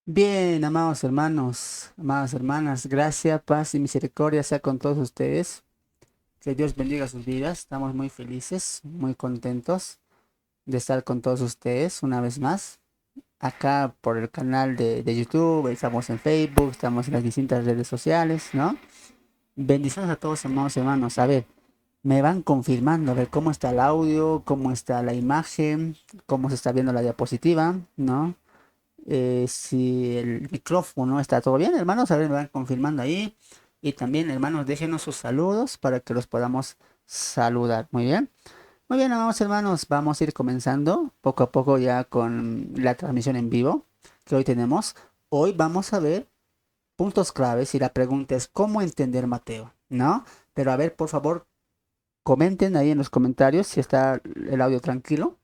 Bien, amados hermanos, amadas hermanas, gracia, paz y misericordia sea con todos ustedes. Que Dios bendiga sus vidas. Estamos muy felices, muy contentos de estar con todos ustedes una vez más. Acá por el canal de YouTube, estamos en Facebook, estamos en las distintas redes sociales, ¿no? Bendiciones a todos, amados hermanos. A ver, me van confirmando, a ver cómo está el audio, cómo está la imagen, cómo se está viendo la diapositiva, ¿no? Si el micrófono está todo bien, hermanos, a ver, me van confirmando ahí. Y también, hermanos, déjenos sus saludos para que los podamos saludar. Muy bien. Muy bien, vamos, hermanos, vamos a ir comenzando poco a poco ya con la transmisión en vivo que hoy tenemos. Hoy vamos a ver puntos claves y la pregunta es ¿cómo entender Mateo? ¿No? Pero a ver, por favor, comenten ahí en los comentarios si está el audio tranquilo.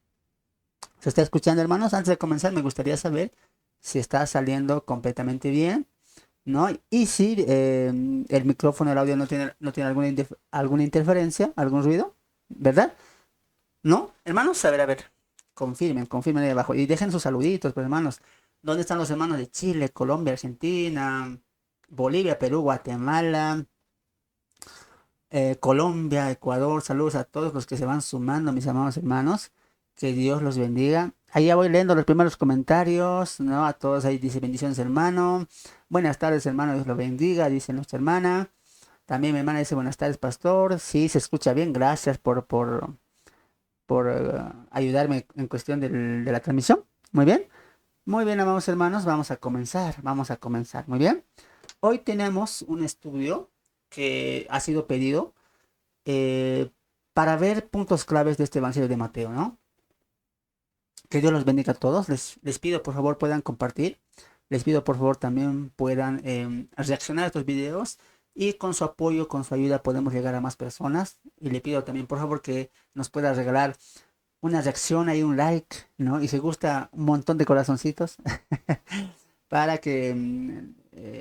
¿Se está escuchando, hermanos? Antes de comenzar, me gustaría saber si está saliendo completamente bien, ¿no? Y si el micrófono, el audio no tiene alguna interferencia, algún ruido, ¿verdad? ¿No? Hermanos, a ver, confirmen ahí abajo. Y dejen sus saluditos, pues, hermanos. ¿Dónde están los hermanos de Chile, Colombia, Argentina, Bolivia, Perú, Guatemala, Colombia, Ecuador? Saludos a todos los que se van sumando, mis amados hermanos. Que Dios los bendiga. Ahí ya voy leyendo los primeros comentarios, ¿no? A todos ahí dice bendiciones, hermano. Buenas tardes, hermano, Dios los bendiga, dice nuestra hermana. También mi hermana dice buenas tardes, pastor. Sí, se escucha bien, gracias por ayudarme en cuestión de la transmisión. Muy bien, amados hermanos, vamos a comenzar, muy bien. Hoy tenemos un estudio que ha sido pedido eh, para ver puntos claves de este Evangelio de Mateo, ¿no? Que Dios los bendiga a todos. Les pido por favor puedan compartir. Les pido por favor también puedan reaccionar a estos videos y con su apoyo, con su ayuda podemos llegar a más personas. Y le pido también por favor que nos pueda regalar una reacción ahí, un like, ¿no? Y si gusta un montón de corazoncitos para que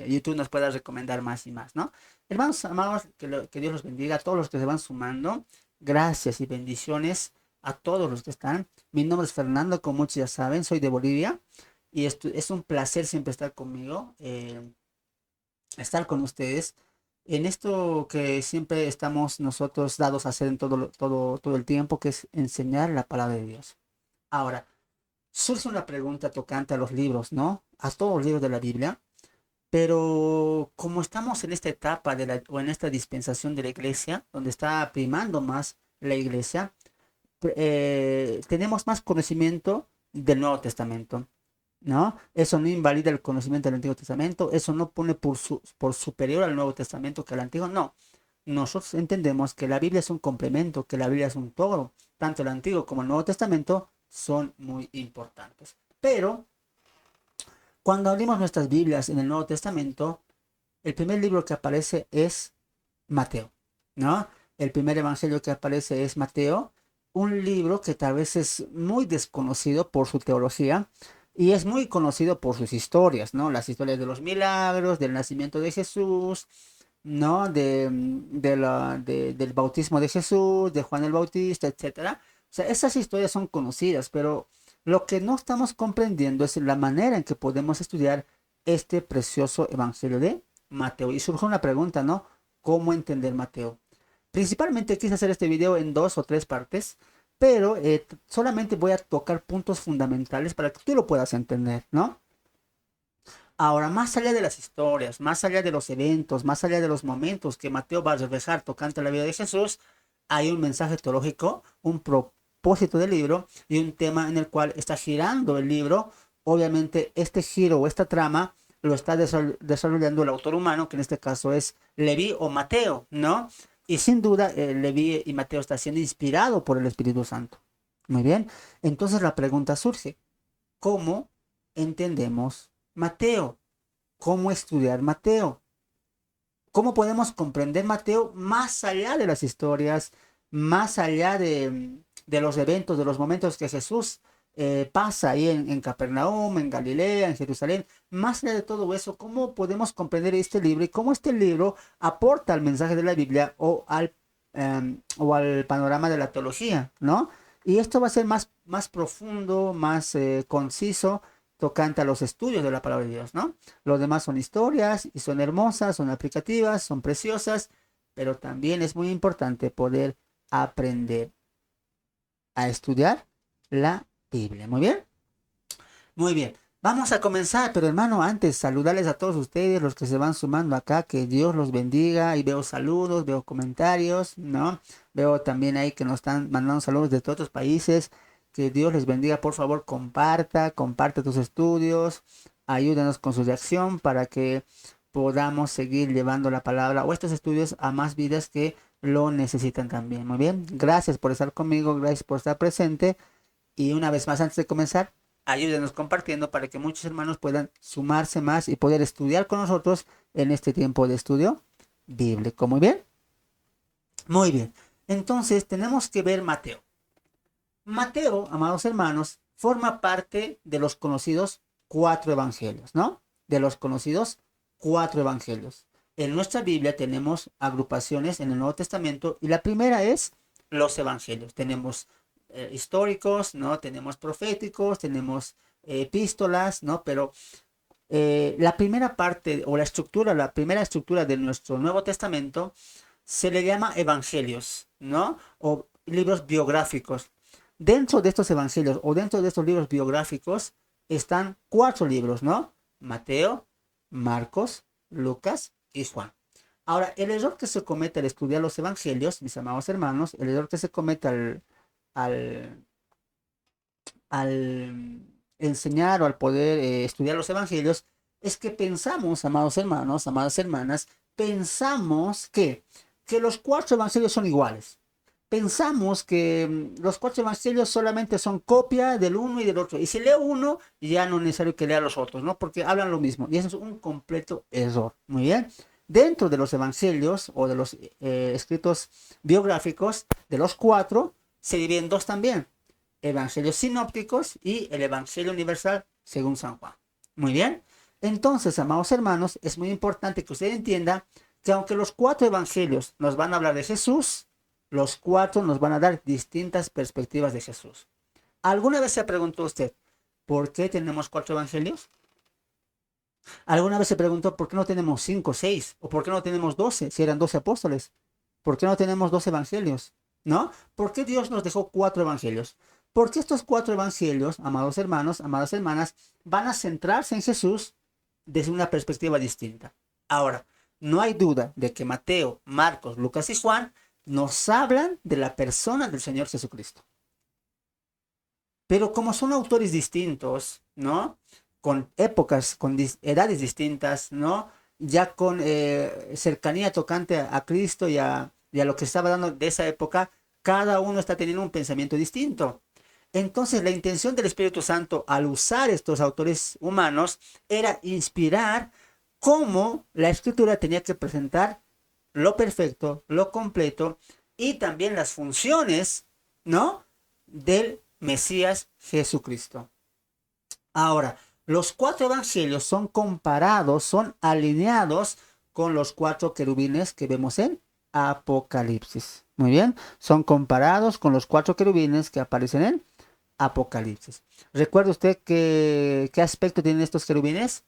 YouTube nos pueda recomendar más y más, ¿no? Hermanos amados, que Dios los bendiga a todos los que se van sumando. Gracias y bendiciones a todos los que están. Mi nombre es Fernando, como muchos ya saben, soy de Bolivia y esto, es un placer siempre estar conmigo, estar con ustedes en esto que siempre estamos nosotros dados a hacer en todo el tiempo, que es enseñar la palabra de Dios. Ahora, surge una pregunta tocante a los libros, ¿no? A todos los libros de la Biblia. Pero como estamos en esta etapa o en esta dispensación de la iglesia, donde está primando más la iglesia, tenemos más conocimiento del Nuevo Testamento, ¿no? Eso no invalida el conocimiento del Antiguo Testamento, eso no pone por superior al Nuevo Testamento que al Antiguo, no. Nosotros entendemos que la Biblia es un complemento, que la Biblia es un todo, tanto el Antiguo como el Nuevo Testamento son muy importantes. Pero cuando abrimos nuestras Biblias en el Nuevo Testamento, el primer libro que aparece es Mateo, ¿no? El primer evangelio que aparece es Mateo, un libro que tal vez es muy desconocido por su teología y es muy conocido por sus historias, ¿no? Las historias de los milagros, del nacimiento de Jesús, ¿no? Del bautismo de Jesús, de Juan el Bautista, etcétera. O sea, esas historias son conocidas, pero lo que no estamos comprendiendo es la manera en que podemos estudiar este precioso evangelio de Mateo. Y surge una pregunta, ¿no? ¿Cómo entender Mateo? Principalmente quise hacer este video en dos o tres partes, pero solamente voy a tocar puntos fundamentales para que tú lo puedas entender, ¿no? Ahora, más allá de las historias, más allá de los eventos, más allá de los momentos que Mateo va a reflejar tocante la vida de Jesús, hay un mensaje teológico, un propósito del libro y un tema en el cual está girando el libro. Obviamente, este giro o esta trama lo está desarrollando el autor humano, que en este caso es Leví o Mateo, ¿no? Y sin duda, Leví y Mateo está siendo inspirado por el Espíritu Santo. Muy bien. Entonces la pregunta surge, ¿cómo entendemos Mateo? ¿Cómo estudiar Mateo? ¿Cómo podemos comprender Mateo más allá de las historias, más allá de los eventos, de los momentos que Jesús pasa ahí en Capernaum, en Galilea, en Jerusalén? Más allá de todo eso, ¿cómo podemos comprender este libro y cómo este libro aporta al mensaje de la Biblia o al panorama de la teología, ¿no? Y esto va a ser más profundo, más conciso tocante a los estudios de la palabra de Dios, ¿no? Los demás son historias y son hermosas, son aplicativas, son preciosas, pero también es muy importante poder aprender a estudiar la Biblia. Muy bien. Muy bien, vamos a comenzar, pero hermano, antes saludarles a todos ustedes, los que se van sumando acá, que Dios los bendiga, y veo saludos, veo comentarios, ¿no? Veo también ahí que nos están mandando saludos de otros países, que Dios les bendiga, por favor, comparte tus estudios, ayúdanos con su reacción para que podamos seguir llevando la palabra o estos estudios a más vidas que lo necesitan también. Muy bien, gracias por estar conmigo, gracias por estar presente. Y una vez más, antes de comenzar, ayúdenos compartiendo para que muchos hermanos puedan sumarse más y poder estudiar con nosotros en este tiempo de estudio bíblico. Muy bien. Muy bien. Entonces tenemos que ver Mateo. Mateo, amados hermanos, forma parte de los conocidos 4 evangelios, ¿no? De los conocidos 4 evangelios. En nuestra Biblia tenemos agrupaciones en el Nuevo Testamento y la primera es los evangelios. Tenemos históricos, ¿no? Tenemos proféticos, tenemos epístolas, ¿no? Pero la primera parte o la primera estructura de nuestro Nuevo Testamento se le llama evangelios, ¿no? O libros biográficos. Dentro de estos evangelios o dentro de estos libros biográficos están 4 libros, ¿no? Mateo, Marcos, Lucas y Juan. Ahora, el error que se comete al estudiar los evangelios, mis amados hermanos, el error que se comete al, al enseñar o al poder estudiar los evangelios es que pensamos, amados hermanos, amadas hermanas, pensamos que los 4 evangelios son iguales. Pensamos que los 4 evangelios solamente son copia del uno y del otro. Y si leo uno, ya no es necesario que lea los otros, ¿no? Porque hablan lo mismo. Y eso es un completo error. Muy bien. Dentro de los evangelios o de los escritos biográficos, de los 4, se dividen 2 también. Evangelios sinópticos y el Evangelio universal según San Juan. Muy bien. Entonces, amados hermanos, es muy importante que usted entienda que aunque los 4 evangelios nos van a hablar de Jesús, los 4 nos van a dar distintas perspectivas de Jesús. ¿Alguna vez se preguntó usted por qué tenemos 4 evangelios? ¿Alguna vez se preguntó por qué no tenemos 5, 6? ¿O por qué no tenemos 12 si eran 12 apóstoles? ¿Por qué no tenemos 12 evangelios? ¿No? ¿Por qué Dios nos dejó 4 evangelios? Porque estos 4 evangelios, amados hermanos, amadas hermanas, van a centrarse en Jesús desde una perspectiva distinta. Ahora, no hay duda de que Mateo, Marcos, Lucas y Juan nos hablan de la persona del Señor Jesucristo. Pero como son autores distintos, ¿no? Con épocas, con edades distintas, ¿no? Ya con cercanía tocante a Cristo y a lo que estaba dando de esa época, cada uno está teniendo un pensamiento distinto. Entonces, la intención del Espíritu Santo al usar estos autores humanos era inspirar cómo la Escritura tenía que presentar lo perfecto, lo completo y también las funciones, ¿no? Del Mesías Jesucristo. Ahora, los 4 evangelios son comparados, son alineados con los 4 querubines que vemos en Apocalipsis. Muy bien, son comparados con los 4 querubines que aparecen en Apocalipsis. ¿Recuerda usted qué aspecto tienen estos querubines?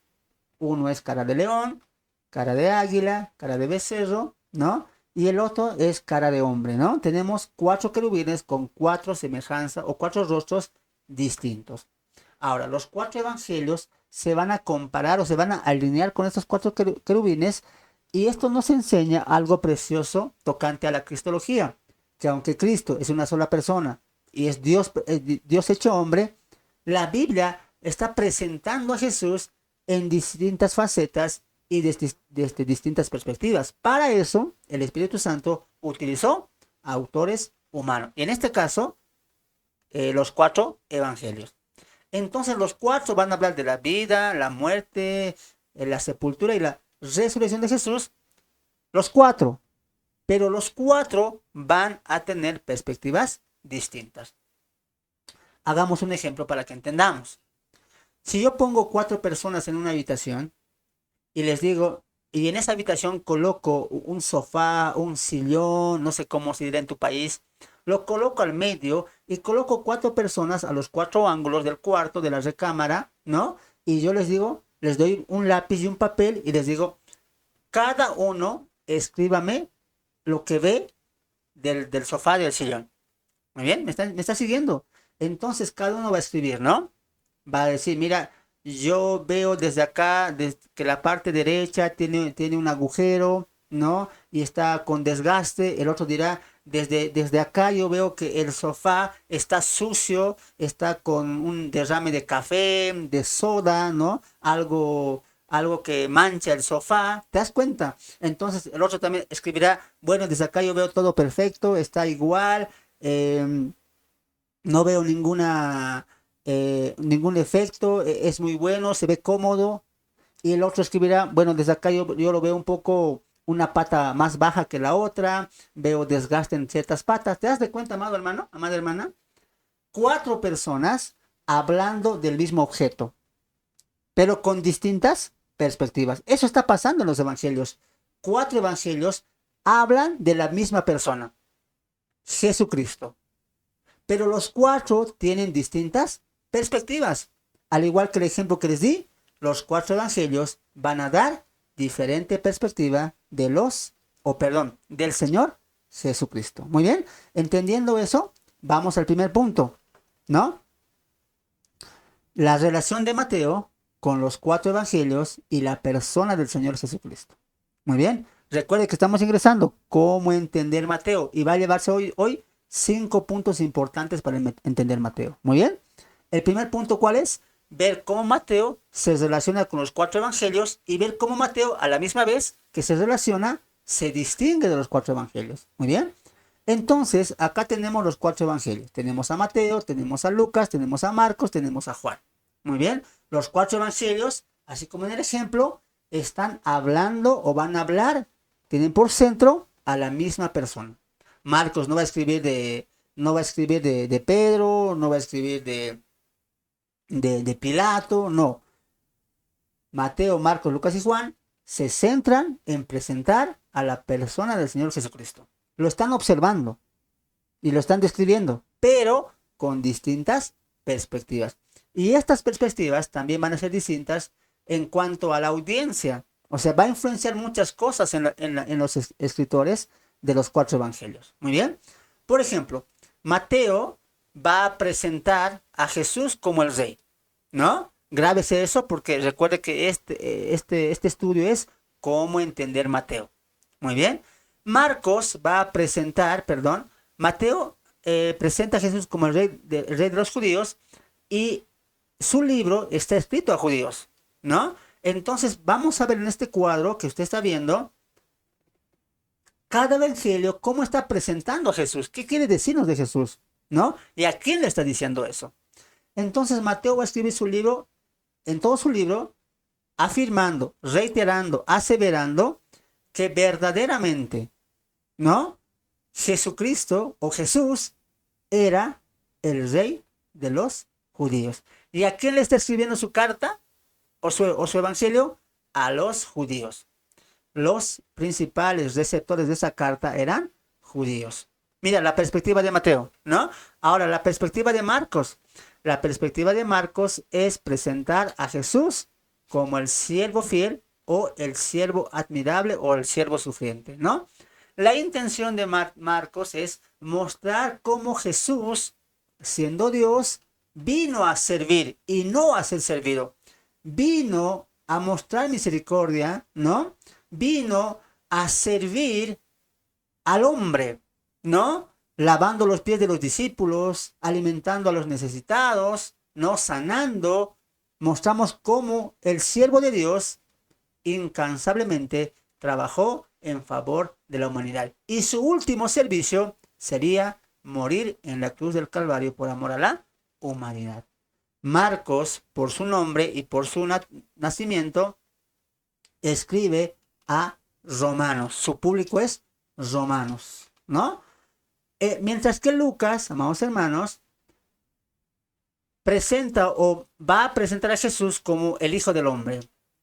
Uno es cara de león, cara de águila, cara de becerro, ¿no? Y el otro es cara de hombre, ¿no? Tenemos 4 querubines con 4 semejanzas o 4 rostros distintos. Ahora, los 4 evangelios se van a comparar o se van a alinear con estos 4 querubines y esto nos enseña algo precioso tocante a la cristología, que aunque Cristo es una sola persona y es Dios hecho hombre, la Biblia está presentando a Jesús en distintas facetas y desde distintas perspectivas. Para eso, el Espíritu Santo utilizó autores humanos. Y en este caso, los 4 evangelios. Entonces, los 4 van a hablar de la vida, la muerte, la sepultura y la resurrección de Jesús. Los 4. Pero los 4 van a tener perspectivas distintas. Hagamos un ejemplo para que entendamos. Si yo pongo 4 personas en una habitación y les digo, y en esa habitación coloco un sofá, un sillón, no sé cómo se dirá en tu país, lo coloco al medio y coloco 4 personas a los 4 ángulos del cuarto, de la recámara, ¿no? Y yo les digo, les doy un lápiz y un papel y les digo, cada uno escríbame lo que ve del sofá del sillón. Muy bien, ¿me está siguiendo? Entonces cada uno va a escribir, ¿no? Va a decir, mira, yo veo desde acá que la parte derecha tiene un agujero, ¿no? Y está con desgaste. El otro dirá, desde acá yo veo que el sofá está sucio, está con un derrame de café, de soda, ¿no? Algo que mancha el sofá. ¿Te das cuenta? Entonces el otro también escribirá, bueno, desde acá yo veo todo perfecto, está igual. No veo ningún efecto, es muy bueno, se ve cómodo. Y el otro escribirá, bueno, desde acá yo lo veo un poco, una pata más baja que la otra, veo desgaste en ciertas patas. ¿Te das de cuenta, amado hermano, amada hermana? 4 personas hablando del mismo objeto, pero con distintas perspectivas. Eso está pasando en los evangelios. 4 evangelios hablan de la misma persona, Jesucristo. Pero los 4 tienen distintas perspectivas. Al igual que el ejemplo que les di, los 4 evangelios van a dar diferente perspectiva del Señor Jesucristo. Muy bien, entendiendo eso, vamos al primer punto, ¿no? La relación de Mateo con los 4 evangelios y la persona del Señor Jesucristo. Muy bien, recuerde que estamos ingresando cómo entender Mateo y va a llevarse hoy 5 puntos importantes para entender Mateo. Muy bien. El primer punto, ¿cuál es? Ver cómo Mateo se relaciona con los 4 evangelios y ver cómo Mateo, a la misma vez que se relaciona, se distingue de los 4 evangelios. Muy bien. Entonces, acá tenemos los 4 evangelios. Tenemos a Mateo, tenemos a Lucas, tenemos a Marcos, tenemos a Juan. Muy bien. Los 4 evangelios, así como en el ejemplo, están hablando o van a hablar, tienen por centro a la misma persona. Marcos no va a escribir de Pedro, no va a escribir de Pilato, no. Mateo, Marcos, Lucas y Juan se centran en presentar a la persona del Señor Jesucristo. Lo están observando y lo están describiendo, pero con distintas perspectivas. Y estas perspectivas también van a ser distintas en cuanto a la audiencia. O sea, va a influenciar muchas cosas en los escritores de los 4 evangelios. Muy bien. Por ejemplo, Mateo va a presentar a Jesús como el rey, ¿no? Grábese eso porque recuerde que este estudio es cómo entender Mateo. Muy bien. Mateo presenta a Jesús como el rey de los judíos y su libro está escrito a judíos, ¿no? Entonces vamos a ver en este cuadro que usted está viendo cada evangelio, cómo está presentando a Jesús. ¿Qué quiere decirnos de Jesús? ¿No? ¿Y a quién le está diciendo eso? Entonces Mateo va a escribir su libro, en todo su libro, afirmando, reiterando, aseverando que verdaderamente, ¿no? Jesucristo o Jesús era el rey de los judíos. ¿Y a quién le está escribiendo su carta o su evangelio? A los judíos. Los principales receptores de esa carta eran judíos. Mira, la perspectiva de Mateo, ¿no? Ahora, la perspectiva de Marcos. La perspectiva de Marcos es presentar a Jesús como el siervo fiel o el siervo admirable o el siervo sufriente, ¿no? La intención de Marcos es mostrar cómo Jesús, siendo Dios, vino a servir y no a ser servido. Vino a mostrar misericordia, ¿no? Vino a servir al hombre, ¿no? Lavando los pies de los discípulos, alimentando a los necesitados, ¿no? Sanando. Mostramos cómo el siervo de Dios incansablemente trabajó en favor de la humanidad. Y su último servicio sería morir en la cruz del Calvario por amor a la humanidad. Marcos, por su nombre y por su nacimiento, escribe a romanos. Su público es romanos, ¿no? Mientras que Lucas, amados hermanos, presenta o va a presentar a Jesús como el Hijo del Hombre.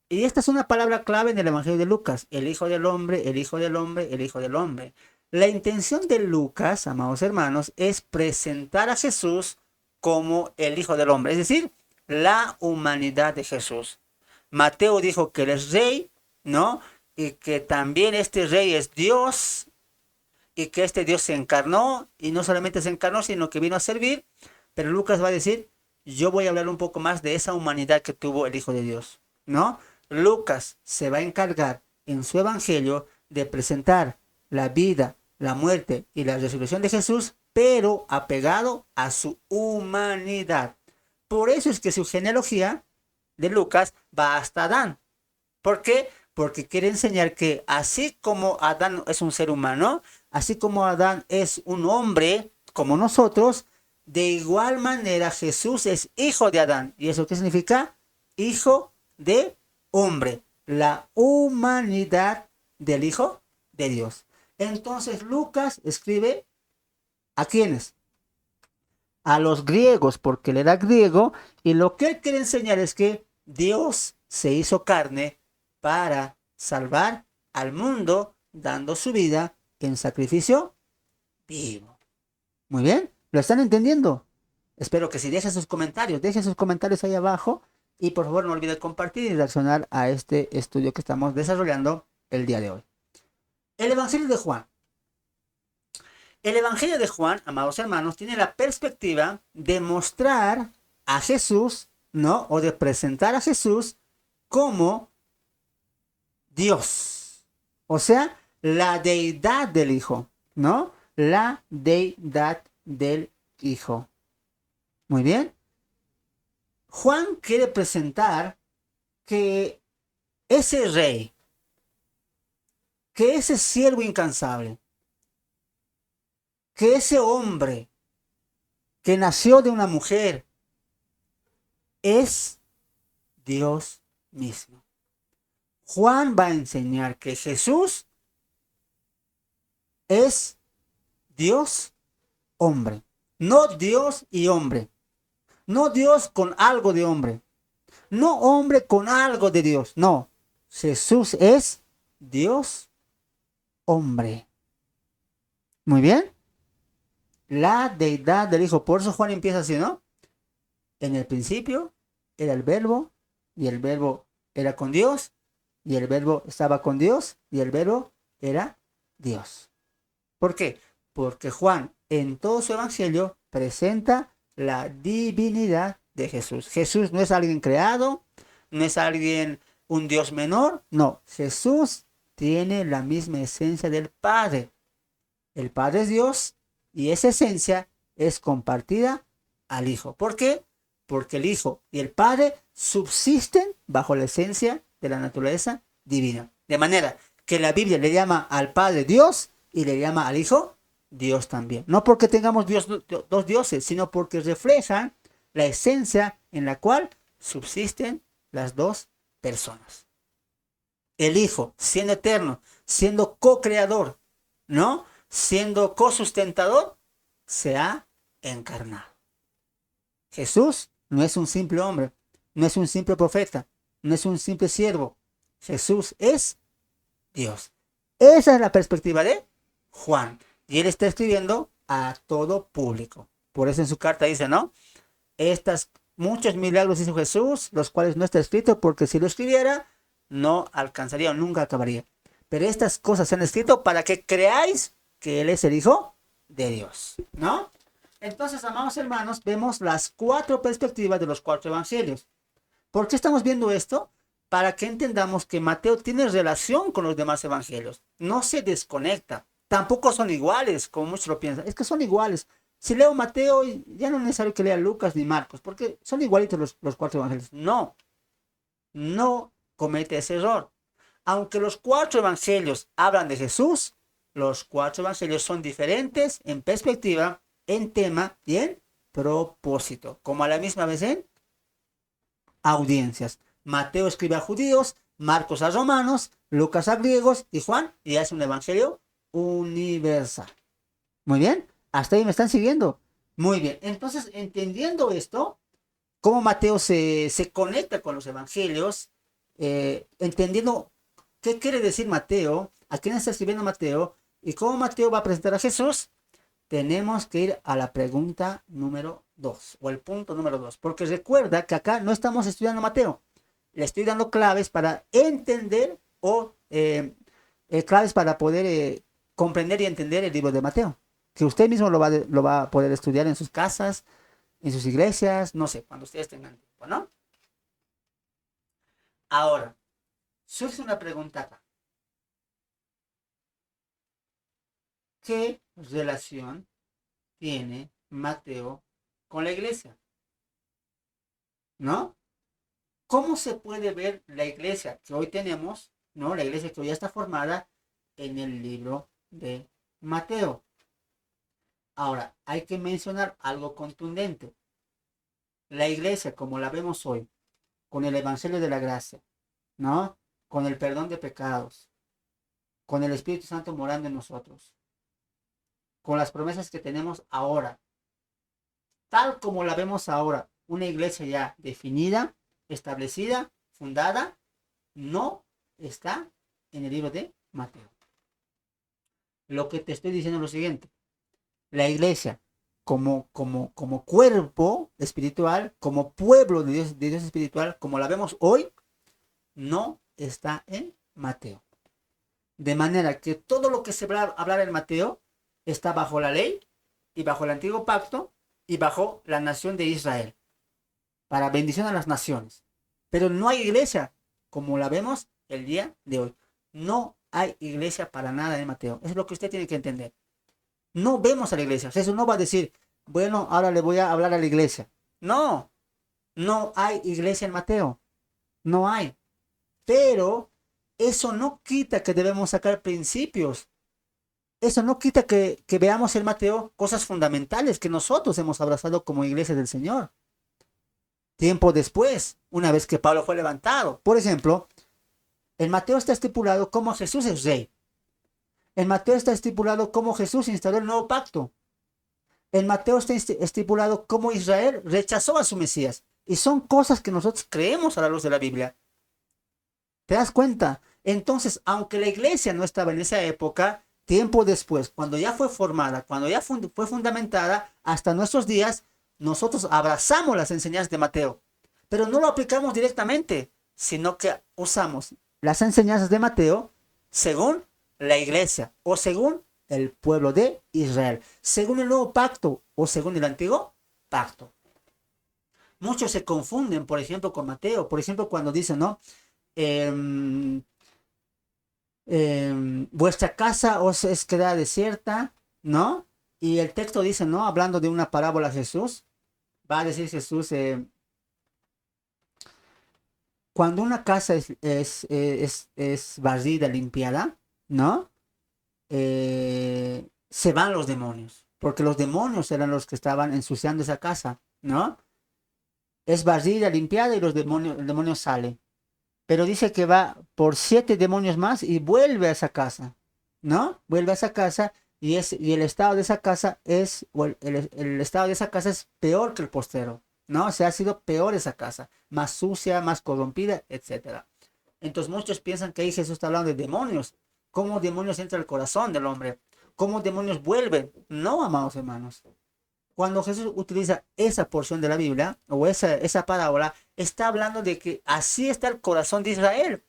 Y esta es una palabra clave en el Evangelio de Lucas. El Hijo del Hombre, el Hijo del Hombre, el Hijo del Hombre. La intención de Lucas, amados hermanos, es presentar a Jesús como el Hijo del Hombre, es decir, la humanidad de Jesús. Mateo dijo que él es rey, ¿no? Y que también este rey es Dios, y que este Dios se encarnó, y no solamente se encarnó, sino que vino a servir. Pero Lucas va a decir, yo voy a hablar un poco más de esa humanidad que tuvo el Hijo de Dios, ¿no? Lucas se va a encargar en su evangelio de presentar la vida, la muerte y la resurrección de Jesús, pero apegado a su humanidad. Por eso es que su genealogía de Lucas va hasta Adán. ¿Por qué? Porque quiere enseñar que así como Adán es un ser humano, así como Adán es un hombre como nosotros, de igual manera Jesús es hijo de Adán. ¿Y eso qué significa? Hijo de hombre. La humanidad del Hijo de Dios. Entonces Lucas escribe ¿a quiénes? A los griegos, porque él era griego, y lo que él quiere enseñar es que Dios se hizo carne para salvar al mundo, dando su vida en sacrificio vivo. Muy bien, ¿lo están entendiendo? Espero que si dejen sus comentarios ahí abajo, y por favor no olviden compartir y reaccionar a este estudio que estamos desarrollando el día de hoy. El Evangelio de Juan. El Evangelio de Juan, amados hermanos, tiene la perspectiva de mostrar a Jesús, ¿no? O de presentar a Jesús como Dios. O sea, la deidad del Hijo, ¿no? La deidad del Hijo. Muy bien. Juan quiere presentar que ese rey, que ese siervo incansable, que ese hombre que nació de una mujer es Dios mismo. Juan va a enseñar que Jesús es Dios hombre, no Dios y hombre, no Dios con algo de hombre, no hombre con algo de Dios, no, Jesús es Dios hombre. Muy bien. La deidad del Hijo. Por eso Juan empieza así, ¿no? En el principio era el verbo, y el verbo era con Dios, y el verbo estaba con Dios, y el verbo era Dios. ¿Por qué? Porque Juan en todo su evangelio presenta la divinidad de Jesús. Jesús no es alguien creado, no es alguien, un Dios menor, no. Jesús tiene la misma esencia del Padre. El Padre es Dios, y esa esencia es compartida al Hijo. ¿Por qué? Porque el Hijo y el Padre subsisten bajo la esencia de la naturaleza divina. De manera que la Biblia le llama al Padre Dios y le llama al Hijo Dios también. No porque tengamos dos dioses, sino porque reflejan la esencia en la cual subsisten las dos personas. El Hijo, siendo eterno, siendo co-creador, ¿no? Siendo co-sustentador, se ha encarnado. Jesús no es un simple hombre, no es un simple profeta, no es un simple siervo. Jesús es Dios. Esa es la perspectiva de Juan. Y él está escribiendo a todo público. Por eso en su carta dice, ¿no? Muchos milagros hizo Jesús, los cuales no está escrito, porque si lo escribiera, no alcanzaría o nunca acabaría. Pero estas cosas se han escrito para que creáis que Él es el Hijo de Dios, ¿no? Entonces, amados hermanos, vemos las cuatro perspectivas de los cuatro evangelios. ¿Por qué estamos viendo esto? Para que entendamos que Mateo tiene relación con los demás evangelios. No se desconecta. Tampoco son iguales, como muchos lo piensan. Es que son iguales. Si leo Mateo, ya no es necesario que lea Lucas ni Marcos, porque son igualitos los cuatro evangelios. No, no comete ese error. Aunque los cuatro evangelios hablan de Jesús, los cuatro evangelios son diferentes en perspectiva, en tema y en propósito, como a la misma vez en audiencias. Mateo escribe a judíos, Marcos a romanos, Lucas a griegos y Juan y es un evangelio universal. Muy bien, hasta ahí me están siguiendo. Muy bien, entonces entendiendo esto, cómo Mateo se conecta con los evangelios, entendiendo qué quiere decir Mateo, a quién está escribiendo Mateo, Y como Mateo va a presentar a Jesús, tenemos que ir a la pregunta número 2 o el punto número 2. Porque recuerda que acá no estamos estudiando Mateo. Le estoy dando claves para entender o claves para poder comprender y entender el libro de Mateo. Que usted mismo lo va a poder estudiar en sus casas, en sus iglesias, no sé, cuando ustedes tengan tiempo, ¿no? Ahora, surge una pregunta acá. ¿Qué relación tiene Mateo con la iglesia? ¿No? ¿Cómo se puede ver la iglesia que hoy tenemos, ¿no? La iglesia que hoy ya está formada en el libro de Mateo. Ahora, hay que mencionar algo contundente. La iglesia, como la vemos hoy, con el Evangelio de la Gracia, ¿no? Con el perdón de pecados, con el Espíritu Santo morando en nosotros, con las promesas que tenemos ahora, tal como la vemos ahora, una iglesia ya definida, establecida, fundada, no está en el libro de Mateo. Lo que te estoy diciendo es lo siguiente. La iglesia, como cuerpo espiritual, como pueblo de Dios espiritual, como la vemos hoy, no está en Mateo. De manera que todo lo que se va a hablar en Mateo está bajo la ley y bajo el antiguo pacto y bajo la nación de Israel, para bendición a las naciones. Pero no hay iglesia como la vemos el día de hoy. No hay iglesia para nada en Mateo. Eso es lo que usted tiene que entender. No vemos a la iglesia. Jesús no va a decir, bueno, ahora le voy a hablar a la iglesia. No, no hay iglesia en Mateo. No hay. Pero eso no quita que debemos sacar principios. Eso no quita que veamos en Mateo cosas fundamentales que nosotros hemos abrazado como iglesia del Señor. Tiempo después, una vez que Pablo fue levantado. Por ejemplo, en Mateo está estipulado cómo Jesús es rey. En Mateo está estipulado cómo Jesús instauró el nuevo pacto. En Mateo está estipulado cómo Israel rechazó a su Mesías. Y son cosas que nosotros creemos a la luz de la Biblia. ¿Te das cuenta? Entonces, aunque la iglesia no estaba en esa época, tiempo después, cuando ya fue formada, cuando ya fue fundamentada, hasta nuestros días, nosotros abrazamos las enseñanzas de Mateo. Pero no lo aplicamos directamente, sino que usamos las enseñanzas de Mateo según la iglesia o según el pueblo de Israel, según el nuevo pacto o según el antiguo pacto. Muchos se confunden, por ejemplo, con Mateo. Por ejemplo, cuando dicen, ¿no? Vuestra casa os es quedada desierta, ¿no? Y el texto dice, ¿no? Hablando de una parábola Jesús, va a decir Jesús, cuando una casa es barrida, limpiada, ¿no? Se van los demonios, porque los demonios eran los que estaban ensuciando esa casa, ¿no? Es barrida, limpiada y el demonio sale. Pero dice que va por 7 demonios más y vuelve a esa casa, ¿no? Vuelve a esa casa y el estado de esa casa es, o el estado de esa casa es peor que el postero, ¿no? O sea, ha sido peor esa casa, más sucia, más corrompida, etcétera. Entonces muchos piensan que ahí Jesús está hablando de demonios. ¿Cómo demonios entra al corazón del hombre? ¿Cómo demonios vuelven? No, amados hermanos. Cuando Jesús utiliza esa porción de la Biblia o esa parábola, está hablando de que así está el corazón de Israel.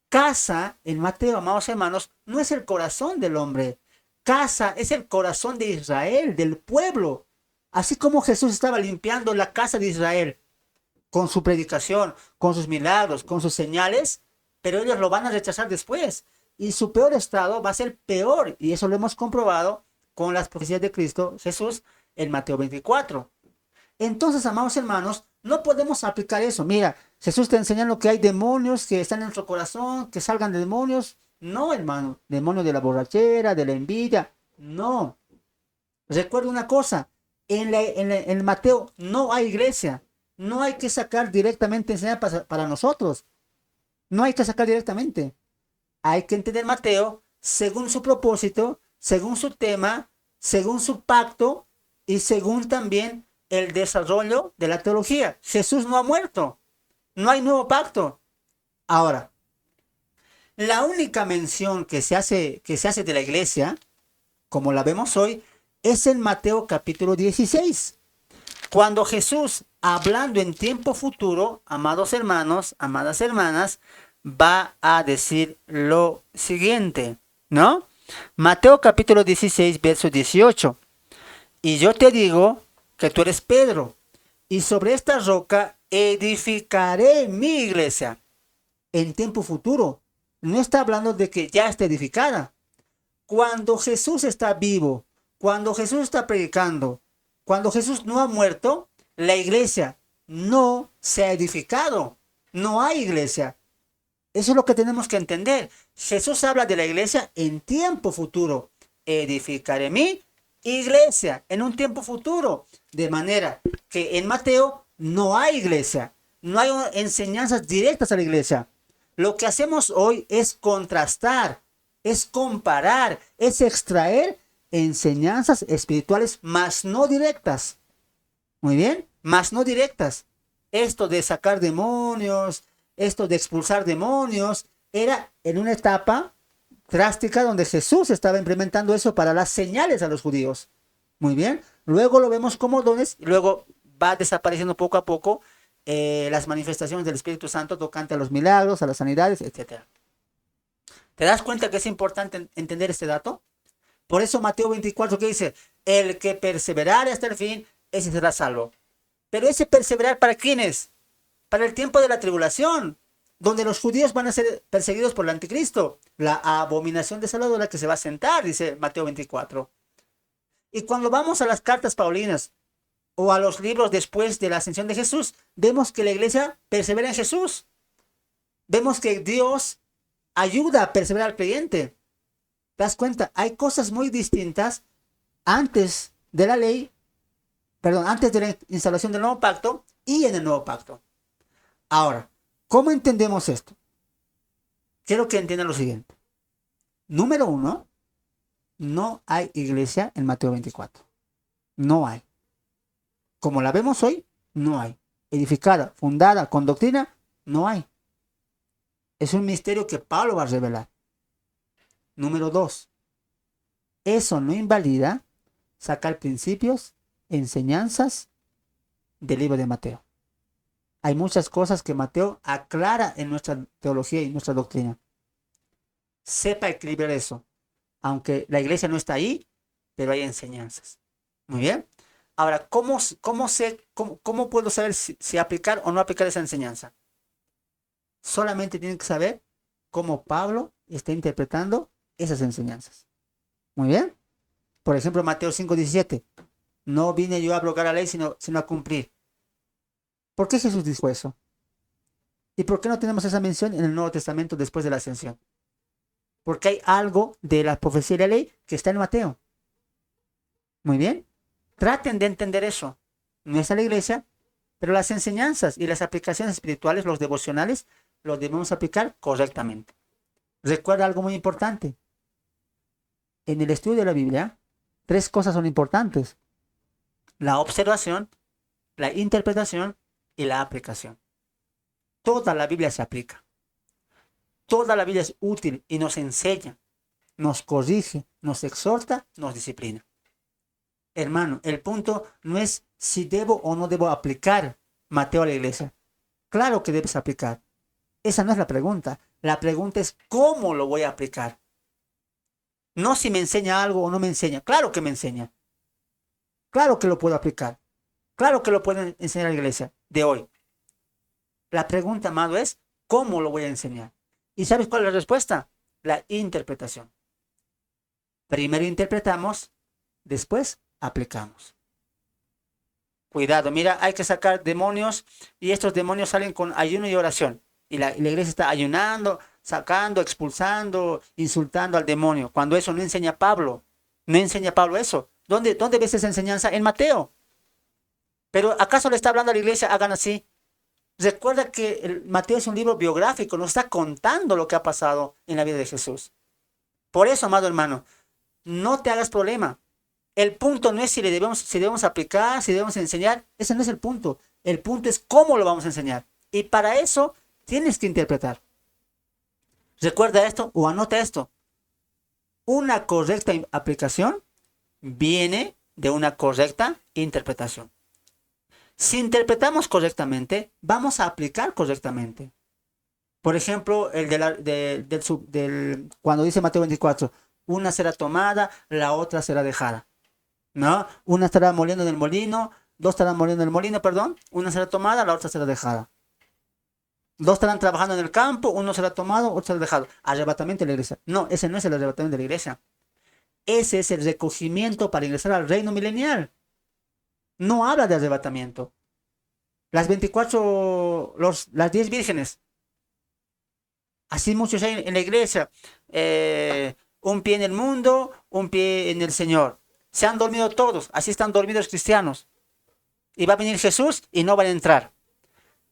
Casa, en Mateo, amados hermanos, no es el corazón del hombre. Casa es el corazón de Israel, del pueblo. Así como Jesús estaba limpiando la casa de Israel con su predicación, con sus milagros, con sus señales, pero ellos lo van a rechazar después. Y su peor estado va a ser peor. Y eso lo hemos comprobado con las profecías de Cristo Jesús en Mateo 24. Entonces, amados hermanos, no podemos aplicar eso. Mira, Jesús está enseñando que hay demonios que están en nuestro corazón, que salgan de demonios. No, hermano, demonios de la borrachera, de la envidia. No. Recuerda una cosa, en Mateo no hay iglesia. No hay que sacar directamente enseñanza para nosotros. No hay que sacar directamente. Hay que entender Mateo según su propósito, según su tema, según su pacto y según también el desarrollo de la teología. Jesús no ha muerto. No hay nuevo pacto. Ahora, la única mención que se hace de la iglesia, como la vemos hoy, es en Mateo capítulo 16. Cuando Jesús, hablando en tiempo futuro, amados hermanos, amadas hermanas, va a decir lo siguiente, ¿no? Mateo capítulo 16, verso 18. Y yo te digo que tú eres Pedro, y sobre esta roca edificaré mi iglesia. En tiempo futuro. No está hablando de que ya está edificada. Cuando Jesús está vivo, cuando Jesús está predicando, cuando Jesús no ha muerto, la iglesia no se ha edificado. No hay iglesia. Eso es lo que tenemos que entender. Jesús habla de la iglesia en tiempo futuro. Edificaré mi iglesia en un tiempo futuro. De manera que en Mateo no hay iglesia. No hay enseñanzas directas a la iglesia. Lo que hacemos hoy es contrastar, es comparar, es extraer enseñanzas espirituales, más no directas. Muy bien, más no directas. Esto de sacar demonios, esto de expulsar demonios, era en una etapa drástica donde Jesús estaba implementando eso para las señales a los judíos. Muy bien, luego lo vemos como dones y luego va desapareciendo poco a poco las manifestaciones del Espíritu Santo tocante a los milagros, a las sanidades, etc. ¿Te das cuenta que es importante entender este dato? Por eso Mateo 24 que dice, el que perseverare hasta el fin, ese será salvo. Pero ese perseverar, ¿para quién es? Para el tiempo de la tribulación, donde los judíos van a ser perseguidos por el anticristo, la abominación desoladora que se va a sentar, dice Mateo 24. Y cuando vamos a las cartas paulinas o a los libros después de la ascensión de Jesús, vemos que la iglesia persevera en Jesús. Vemos que Dios ayuda a perseverar al creyente. ¿Te das cuenta? Hay cosas muy distintas antes de la ley, antes de la instalación del nuevo pacto y en el nuevo pacto. Ahora, ¿cómo entendemos esto? Quiero que entiendan lo siguiente. Número 1, no hay iglesia en Mateo 24. No hay. Como la vemos hoy, no hay. Edificada, fundada, con doctrina, no hay. Es un misterio que Pablo va a revelar. Número 2, eso no invalida sacar principios, enseñanzas del libro de Mateo. Hay muchas cosas que Mateo aclara en nuestra teología y nuestra doctrina. Sepa equilibrar eso. Aunque la iglesia no está ahí, pero hay enseñanzas. Muy bien. Ahora, ¿cómo puedo saber si aplicar o no aplicar esa enseñanza? Solamente tienen que saber cómo Pablo está interpretando esas enseñanzas. Muy bien. Por ejemplo, Mateo 5:17. No vine yo a abrogar la ley, sino a cumplir. ¿Por qué Jesús dijo eso? ¿Y por qué no tenemos esa mención en el Nuevo Testamento después de la ascensión? Porque hay algo de la profecía de la ley que está en Mateo. Muy bien. Traten de entender eso. No está la iglesia, pero las enseñanzas y las aplicaciones espirituales, los devocionales, los debemos aplicar correctamente. Recuerda algo muy importante. En el estudio de la Biblia, 3 cosas son importantes: la observación, la interpretación y la aplicación. Toda la Biblia se aplica. Toda la Biblia es útil y nos enseña, nos corrige, nos exhorta, nos disciplina. Hermano, el punto no es si debo o no debo aplicar Mateo a la iglesia. Claro que debes aplicar. Esa no es la pregunta. La pregunta es cómo lo voy a aplicar. No si me enseña algo o no me enseña. Claro que me enseña. Claro que lo puedo aplicar. Claro que lo puedo enseñar a la iglesia de hoy. La pregunta, amado, es ¿cómo lo voy a enseñar? ¿Y sabes cuál es la respuesta? La interpretación. Primero interpretamos, después aplicamos. Cuidado, mira, hay que sacar demonios y estos demonios salen con ayuno y oración. Y la iglesia está ayunando, sacando, expulsando, insultando al demonio. Cuando eso no enseña Pablo. No enseña Pablo eso. ¿Dónde ves esa enseñanza? En Mateo. Pero ¿acaso le está hablando a la iglesia? Hagan así. Recuerda que Mateo es un libro biográfico. Nos está contando lo que ha pasado en la vida de Jesús. Por eso, amado hermano, no te hagas problema. El punto no es si debemos aplicar, si debemos enseñar. Ese no es el punto. El punto es cómo lo vamos a enseñar. Y para eso tienes que interpretar. Recuerda esto o anota esto. Una correcta aplicación viene de una correcta interpretación. Si interpretamos correctamente, vamos a aplicar correctamente. Por ejemplo, el cuando dice Mateo 24, una será tomada, la otra será dejada. ¿No? Una estará moliendo en el molino, dos estarán moliendo en el molino, perdón. Una será tomada, la otra será dejada. Dos estarán trabajando en el campo, uno será tomado, otro será dejado. Arrebatamiento de la iglesia. No, ese no es el arrebatamiento de la iglesia. Ese es el recogimiento para ingresar al reino milenial. No habla de arrebatamiento. Las 24, las 10 vírgenes. Así muchos hay en la iglesia. Un pie en el mundo, un pie en el Señor. Se han dormido todos. Así están dormidos los cristianos. Y va a venir Jesús y no van a entrar.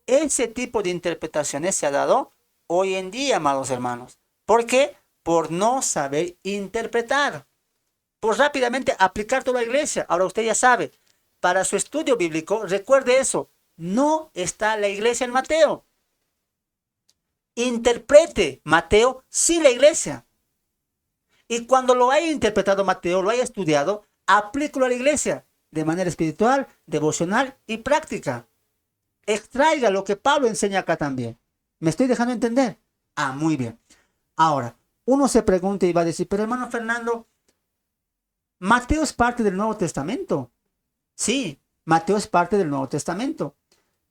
Ese tipo de interpretaciones se ha dado hoy en día, amados hermanos. ¿Por qué? Por no saber interpretar. Por rápidamente aplicar toda la iglesia. Ahora usted ya sabe, para su estudio bíblico, recuerde eso. No está la iglesia en Mateo. Interprete Mateo sin la iglesia. Y cuando lo haya interpretado Mateo, lo haya estudiado, aplícalo a la iglesia de manera espiritual, devocional y práctica. Extraiga lo que Pablo enseña acá también. ¿Me estoy dejando entender? Ah, muy bien. Ahora, uno se pregunta y va a decir, pero hermano Fernando, Mateo es parte del Nuevo Testamento. Sí, Mateo es parte del Nuevo Testamento.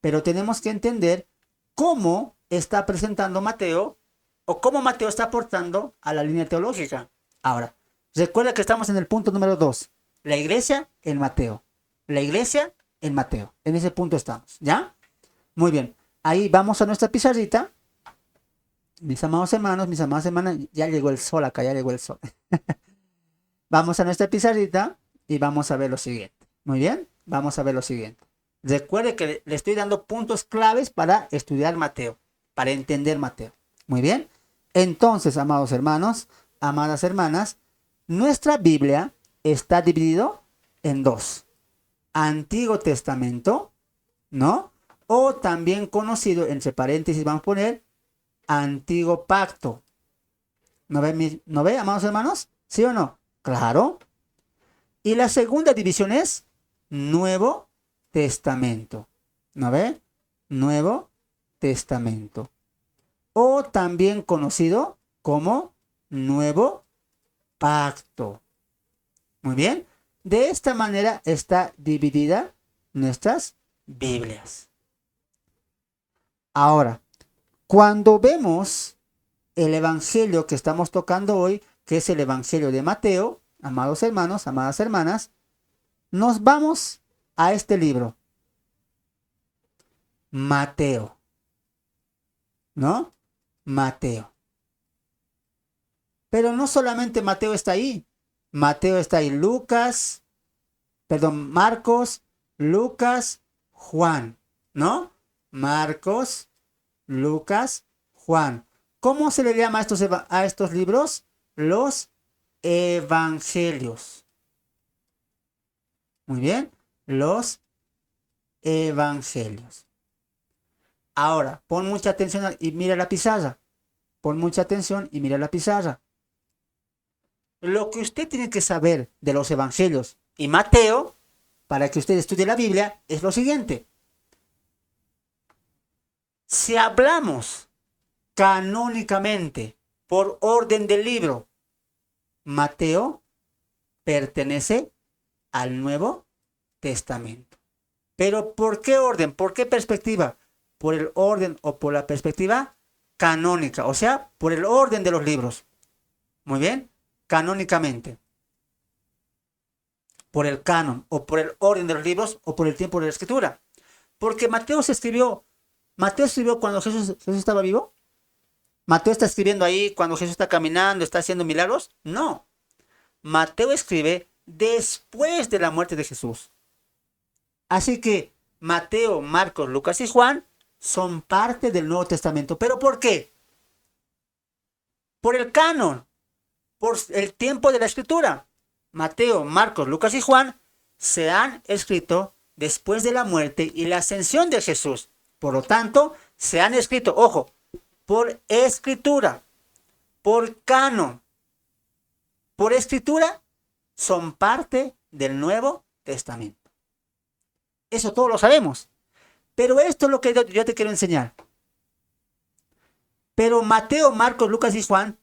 Pero tenemos que entender cómo está presentando Mateo o cómo Mateo está aportando a la línea teológica. Ahora, recuerda que estamos en el punto número 2. La iglesia en Mateo. La iglesia en Mateo. En ese punto estamos, ¿ya? Muy bien. Ahí vamos a nuestra pizarrita. Mis amados hermanos, mis amadas hermanas, ya llegó el sol acá, ya llegó el sol. Vamos a nuestra pizarrita y vamos a ver lo siguiente. Muy bien, vamos a ver lo siguiente. Recuerde que le estoy dando puntos claves para estudiar Mateo, para entender Mateo. Muy bien. Entonces, amados hermanos, amadas hermanas, nuestra Biblia está dividido en dos. Antiguo Testamento, ¿no? O también conocido, entre paréntesis vamos a poner, Antiguo Pacto. ¿No ve, amados hermanos? ¿Sí o no? Claro. Y la segunda división es Nuevo Testamento. ¿No ve? Nuevo Testamento. O también conocido como Nuevo Pacto. Muy bien. De esta manera está dividida nuestras Biblias. Ahora, cuando vemos el evangelio que estamos tocando hoy, que es el evangelio de Mateo, amados hermanos, amadas hermanas, nos vamos a este libro. Mateo. ¿No? Mateo. Pero no solamente Mateo está ahí. Mateo está ahí. Marcos, Lucas, Juan. ¿No? Marcos, Lucas, Juan. ¿Cómo se le llama a estos libros? Los evangelios. Muy bien. Los evangelios. Ahora, pon mucha atención y mira la pizarra. Pon mucha atención y mira la pizarra. Lo que usted tiene que saber de los evangelios y Mateo, para que usted estudie la Biblia, es lo siguiente. Si hablamos canónicamente por orden del libro, Mateo pertenece al Nuevo Testamento. Pero ¿por qué orden? ¿Por qué perspectiva? Por el orden o por la perspectiva canónica, o sea, por el orden de los libros. Muy bien, canónicamente. Por el canon o por el orden de los libros o por el tiempo de la escritura. Porque Mateo escribió cuando Jesús estaba vivo. Mateo está escribiendo ahí cuando Jesús está caminando, está haciendo milagros. No. Mateo escribe después de la muerte de Jesús. Así que Mateo, Marcos, Lucas y Juan son parte del Nuevo Testamento. ¿Pero por qué? Por el canon, por el tiempo de la escritura. Mateo, Marcos, Lucas y Juan se han escrito después de la muerte y la ascensión de Jesús. Por lo tanto, se han escrito, ojo, por escritura, por canon. por escritura, son parte del Nuevo Testamento. Eso todos lo sabemos. Pero esto es lo que yo te quiero enseñar. Pero Mateo, Marcos, Lucas y Juan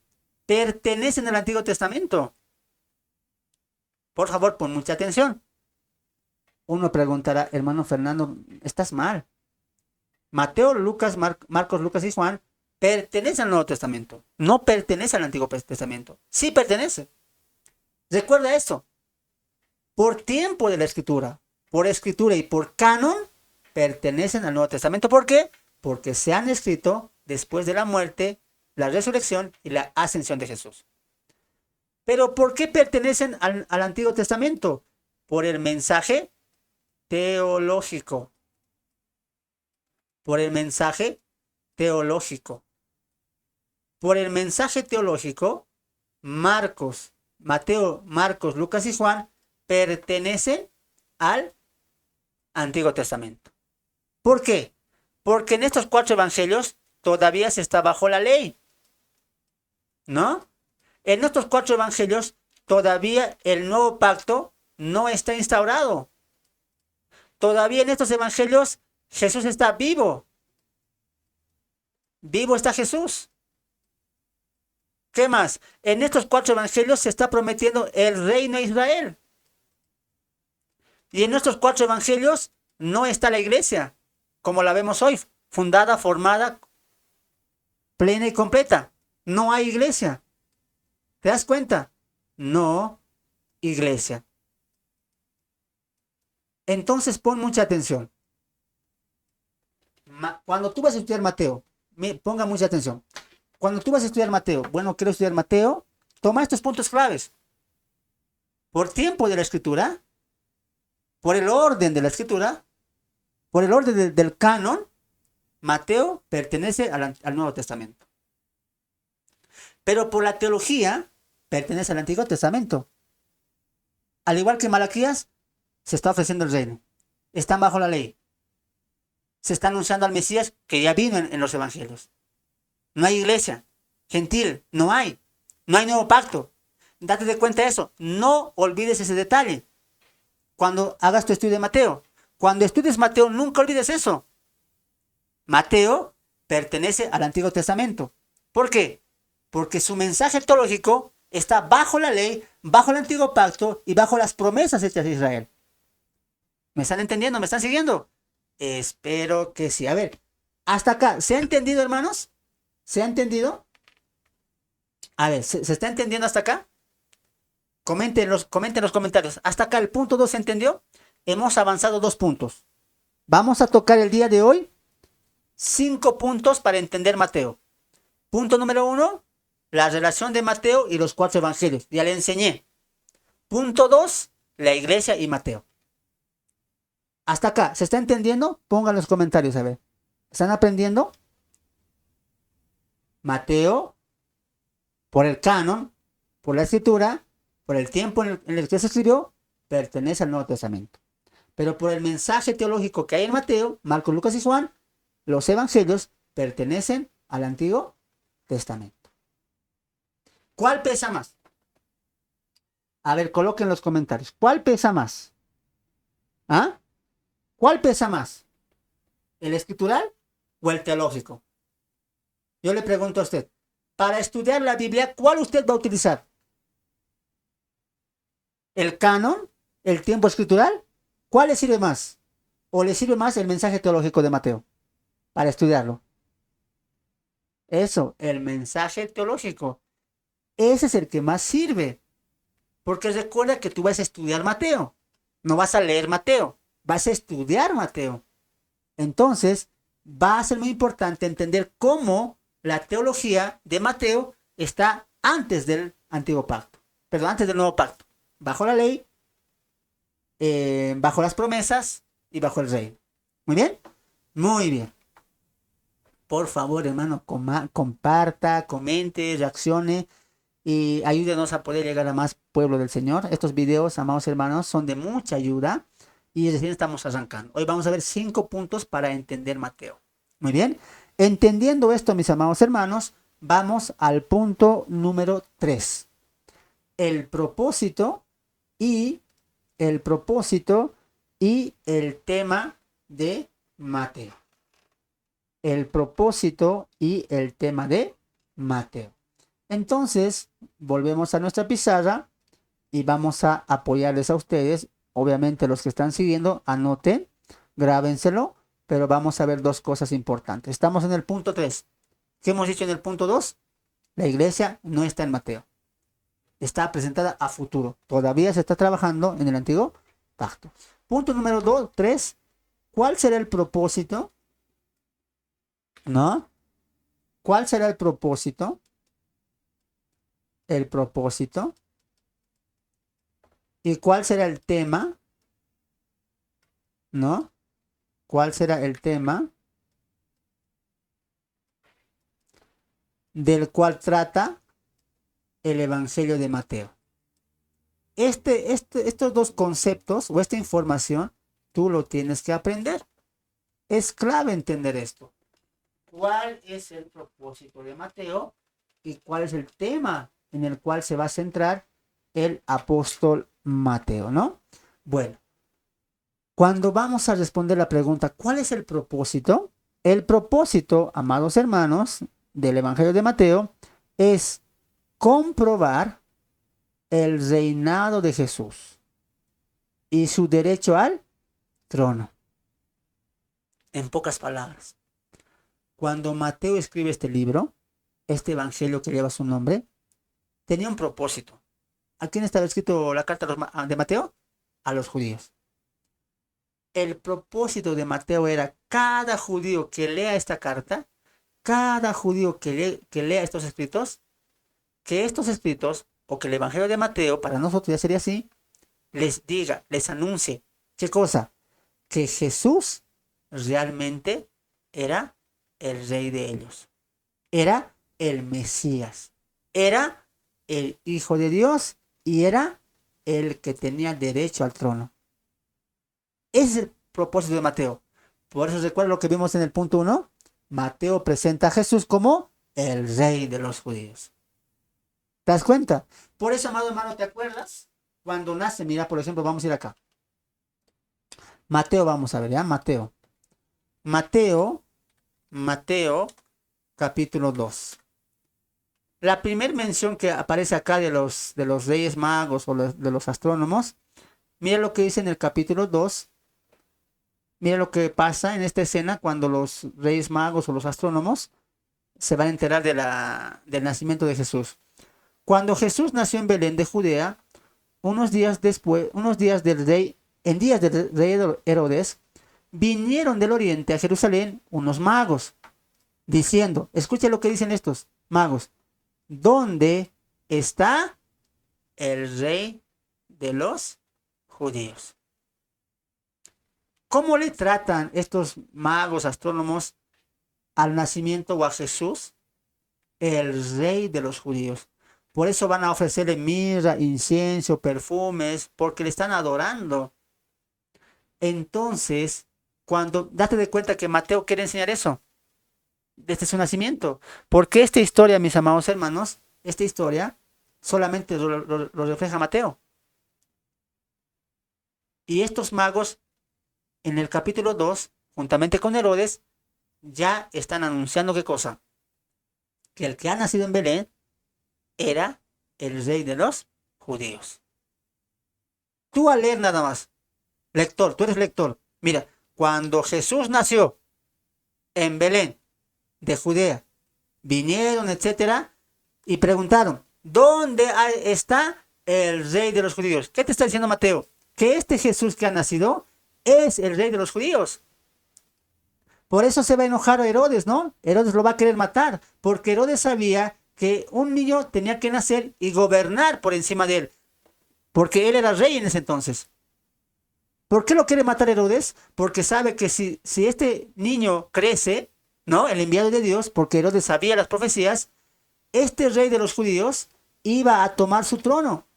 pertenecen al Antiguo Testamento. Por favor, pon mucha atención. Uno preguntará, hermano Fernando, estás mal. Mateo, Lucas, Marcos, Lucas y Juan pertenecen al Nuevo Testamento. No pertenece al Antiguo Testamento. Sí pertenece. Recuerda esto. Por tiempo de la Escritura, por Escritura y por canon, pertenecen al Nuevo Testamento. ¿Por qué? Porque se han escrito después de la muerte, la resurrección y la ascensión de Jesús. Pero ¿por qué pertenecen al Antiguo Testamento? Por el mensaje teológico. Por el mensaje teológico. Por el mensaje teológico, Mateo, Marcos, Lucas y Juan pertenecen al Antiguo Testamento. ¿Por qué? Porque en estos 4 evangelios todavía se está bajo la ley. ¿No? En estos 4 evangelios todavía el nuevo pacto no está instaurado. Todavía en estos evangelios Jesús está vivo. Vivo está Jesús. ¿Qué más? En estos 4 evangelios se está prometiendo el reino de Israel. Y en estos 4 evangelios no está la iglesia, como la vemos hoy, fundada, formada, plena y completa. No hay iglesia. ¿Te das cuenta? No iglesia. Entonces pon mucha atención. Cuando tú vas a estudiar Mateo, ponga mucha atención. Cuando tú vas a estudiar Mateo, bueno, quiero estudiar Mateo, toma estos puntos claves. Por tiempo de la Escritura, por el orden de la Escritura, por el orden del canon, Mateo pertenece al Nuevo Testamento. Pero por la teología, pertenece al Antiguo Testamento. Al igual que Malaquías, se está ofreciendo el reino. Están bajo la ley. Se está anunciando al Mesías que ya vino en los evangelios. No hay iglesia gentil, no hay nuevo pacto. Date de cuenta de eso. No olvides ese detalle. Cuando hagas tu estudio de Mateo. Cuando estudies Mateo, nunca olvides eso. Mateo pertenece al Antiguo Testamento. ¿Por qué? Porque su mensaje teológico está bajo la ley, bajo el Antiguo Pacto y bajo las promesas hechas a Israel. ¿Me están entendiendo? ¿Me están siguiendo? Espero que sí. A ver, hasta acá. ¿Se ha entendido, hermanos? ¿Se ha entendido? A ver, ¿se está entendiendo hasta acá? Comenten los comentarios. ¿Hasta acá el punto 2 se entendió? Hemos avanzado 2 puntos. Vamos a tocar el día de hoy 5 puntos para entender Mateo. Punto número 1, la relación de Mateo y los 4 evangelios. Ya le enseñé. Punto 2, la iglesia y Mateo. Hasta acá, ¿se está entendiendo? Pongan los comentarios, a ver. ¿Están aprendiendo? Mateo, por el canon, por la escritura, por el tiempo en el que se escribió, pertenece al Nuevo Testamento. Pero por el mensaje teológico que hay en Mateo, Marcos, Lucas y Juan, los evangelios pertenecen al Antiguo Testamento. ¿Cuál pesa más? A ver, coloquen los comentarios. ¿Cuál pesa más? ¿Ah? ¿Cuál pesa más? ¿El escritural o el teológico? Yo le pregunto a usted, para estudiar la Biblia, ¿cuál usted va a utilizar? ¿El canon? ¿El tiempo escritural? ¿Cuál le sirve más? ¿O le sirve más el mensaje teológico de Mateo para estudiarlo? Eso, el mensaje teológico. Ese es el que más sirve. Porque recuerda que tú vas a estudiar Mateo. No vas a leer Mateo. Vas a estudiar Mateo. Entonces, va a ser muy importante entender cómo la teología de Mateo está antes del Antiguo Pacto. Perdón, antes del Nuevo Pacto. Bajo la ley, bajo las promesas y bajo el reino. ¿Muy bien? Muy bien. Por favor, hermano, comparta, comente, reaccione y ayúdenos a poder llegar a más pueblo del Señor. Estos videos, amados hermanos, son de mucha ayuda y recién estamos arrancando. Hoy vamos a ver 5 puntos para entender Mateo. Muy bien. Entendiendo esto, mis amados hermanos, vamos al punto número 3. el propósito y el propósito y el tema de Mateo. El propósito y el tema de Mateo. Entonces, volvemos a nuestra pizarra y vamos a apoyarles a ustedes. Obviamente los que están siguiendo, anoten, grábenselo, pero vamos a ver dos cosas importantes. Estamos en el punto 3. ¿Qué hemos dicho en el punto 2? La iglesia no está en Mateo. Está presentada a futuro. Todavía se está trabajando en el antiguo pacto. Punto número 2, 3. ¿Cuál será el propósito? ¿No? ¿Cuál será el propósito? El propósito. ¿Y cuál será el tema? ¿No? ¿Cuál será el tema del cual trata el Evangelio de Mateo? Estos dos conceptos o esta información, tú lo tienes que aprender. Es clave entender esto. ¿Cuál es el propósito de Mateo y cuál es el tema en el cual se va a centrar el apóstol Mateo, ¿no? Bueno, cuando vamos a responder la pregunta, ¿cuál es el propósito? El propósito, amados hermanos, del Evangelio de Mateo es comprobar el reinado de Jesús y su derecho al trono. En pocas palabras, cuando Mateo escribe este libro, este Evangelio que lleva su nombre, tenía un propósito. ¿A quién estaba escrito la carta de Mateo? A los judíos. El propósito de Mateo era cada judío que lea esta carta, cada judío que lea estos escritos, que estos escritos, o que el Evangelio de Mateo, para nosotros ya sería así, les diga, les anuncie, ¿qué cosa? Que Jesús realmente era el rey de ellos. Era el Mesías. Era el Hijo de Dios y era el que tenía derecho al trono. Ese es el propósito de Mateo. Por eso recuerda lo que vimos en el punto 1. Mateo presenta a Jesús como el rey de los judíos. ¿Te das cuenta? Por eso, amado hermano, ¿te acuerdas? Cuando nace, mira, por ejemplo, vamos a ir acá. Mateo, vamos a ver, ¿ya? Mateo, capítulo 2. La primera mención que aparece acá de los reyes magos o de los astrónomos, mira lo que dice en el capítulo 2. Mira lo que pasa en esta escena cuando los reyes magos o los astrónomos se van a enterar del nacimiento de Jesús. Cuando Jesús nació en Belén de Judea, en días del rey Herodes, vinieron del oriente a Jerusalén unos magos, diciendo, escucha lo que dicen estos magos, ¿dónde está el rey de los judíos? ¿Cómo le tratan estos magos astrónomos al nacimiento o a Jesús? El rey de los judíos. Por eso van a ofrecerle mirra, incienso, perfumes, porque le están adorando. Entonces, date de cuenta que Mateo quiere enseñar eso, desde su nacimiento. Porque esta historia, mis amados hermanos, esta historia solamente lo refleja Mateo. Y estos magos, en el capítulo 2, juntamente con Herodes, ya están anunciando ¿qué cosa? Que el que ha nacido en Belén era el rey de los judíos. Tú al leer nada más, lector, tú eres lector. Mira, cuando Jesús nació en Belén de Judea, vinieron, etcétera, y preguntaron, ¿dónde está el rey de los judíos? ¿Qué te está diciendo Mateo? Que este Jesús que ha nacido es el rey de los judíos. Por eso se va a enojar a Herodes, ¿no? Herodes lo va a querer matar, porque Herodes sabía que un niño tenía que nacer y gobernar por encima de él, porque él era rey en ese entonces. ¿Por qué lo quiere matar Herodes? Porque sabe que si este niño crece, ¿no? El enviado de Dios, porque Herodes sabía las profecías, este rey de los judíos iba a tomar su trono.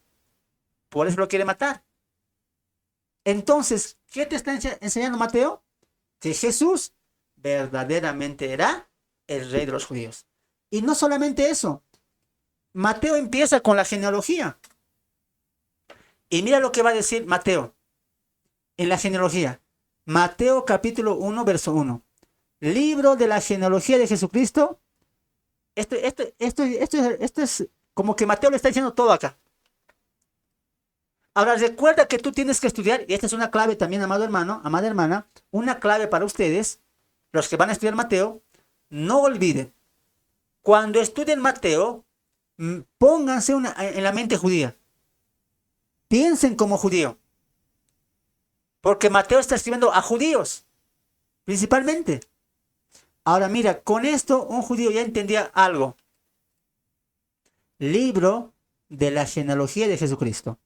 Por eso lo quiere matar. Entonces, ¿qué te está enseñando Mateo? Que Jesús verdaderamente era el rey de los judíos. Y no solamente eso. Mateo empieza con la genealogía. Y mira lo que va a decir Mateo en la genealogía. Mateo capítulo 1, verso 1. Libro de la genealogía de Jesucristo. Esto es como que Mateo le está diciendo todo acá. Ahora recuerda que tú tienes que estudiar, y esta es una clave también, amado hermano, amada hermana, una clave para ustedes, los que van a estudiar Mateo, no olviden, cuando estudien Mateo, pónganse en la mente judía, piensen como judío, porque Mateo está escribiendo a judíos, principalmente. Ahora mira, con esto un judío ya entendía algo. Libro de la genealogía de Jesucristo.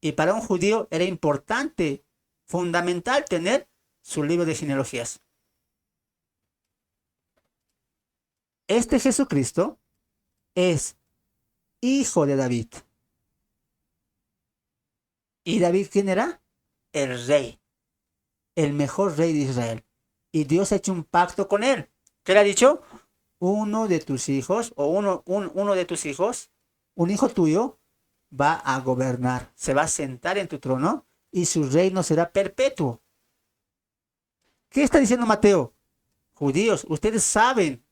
Y para un judío era importante, fundamental tener su libro de genealogías. Este Jesucristo es hijo de David. ¿Y David quién era? El rey, el mejor rey de Israel. Y Dios ha hecho un pacto con él. ¿Qué le ha dicho? Uno de tus hijos, o uno de tus hijos, un hijo tuyo, va a gobernar, se va a sentar en tu trono y su reino será perpetuo. ¿Qué está diciendo Mateo? Judíos, ustedes saben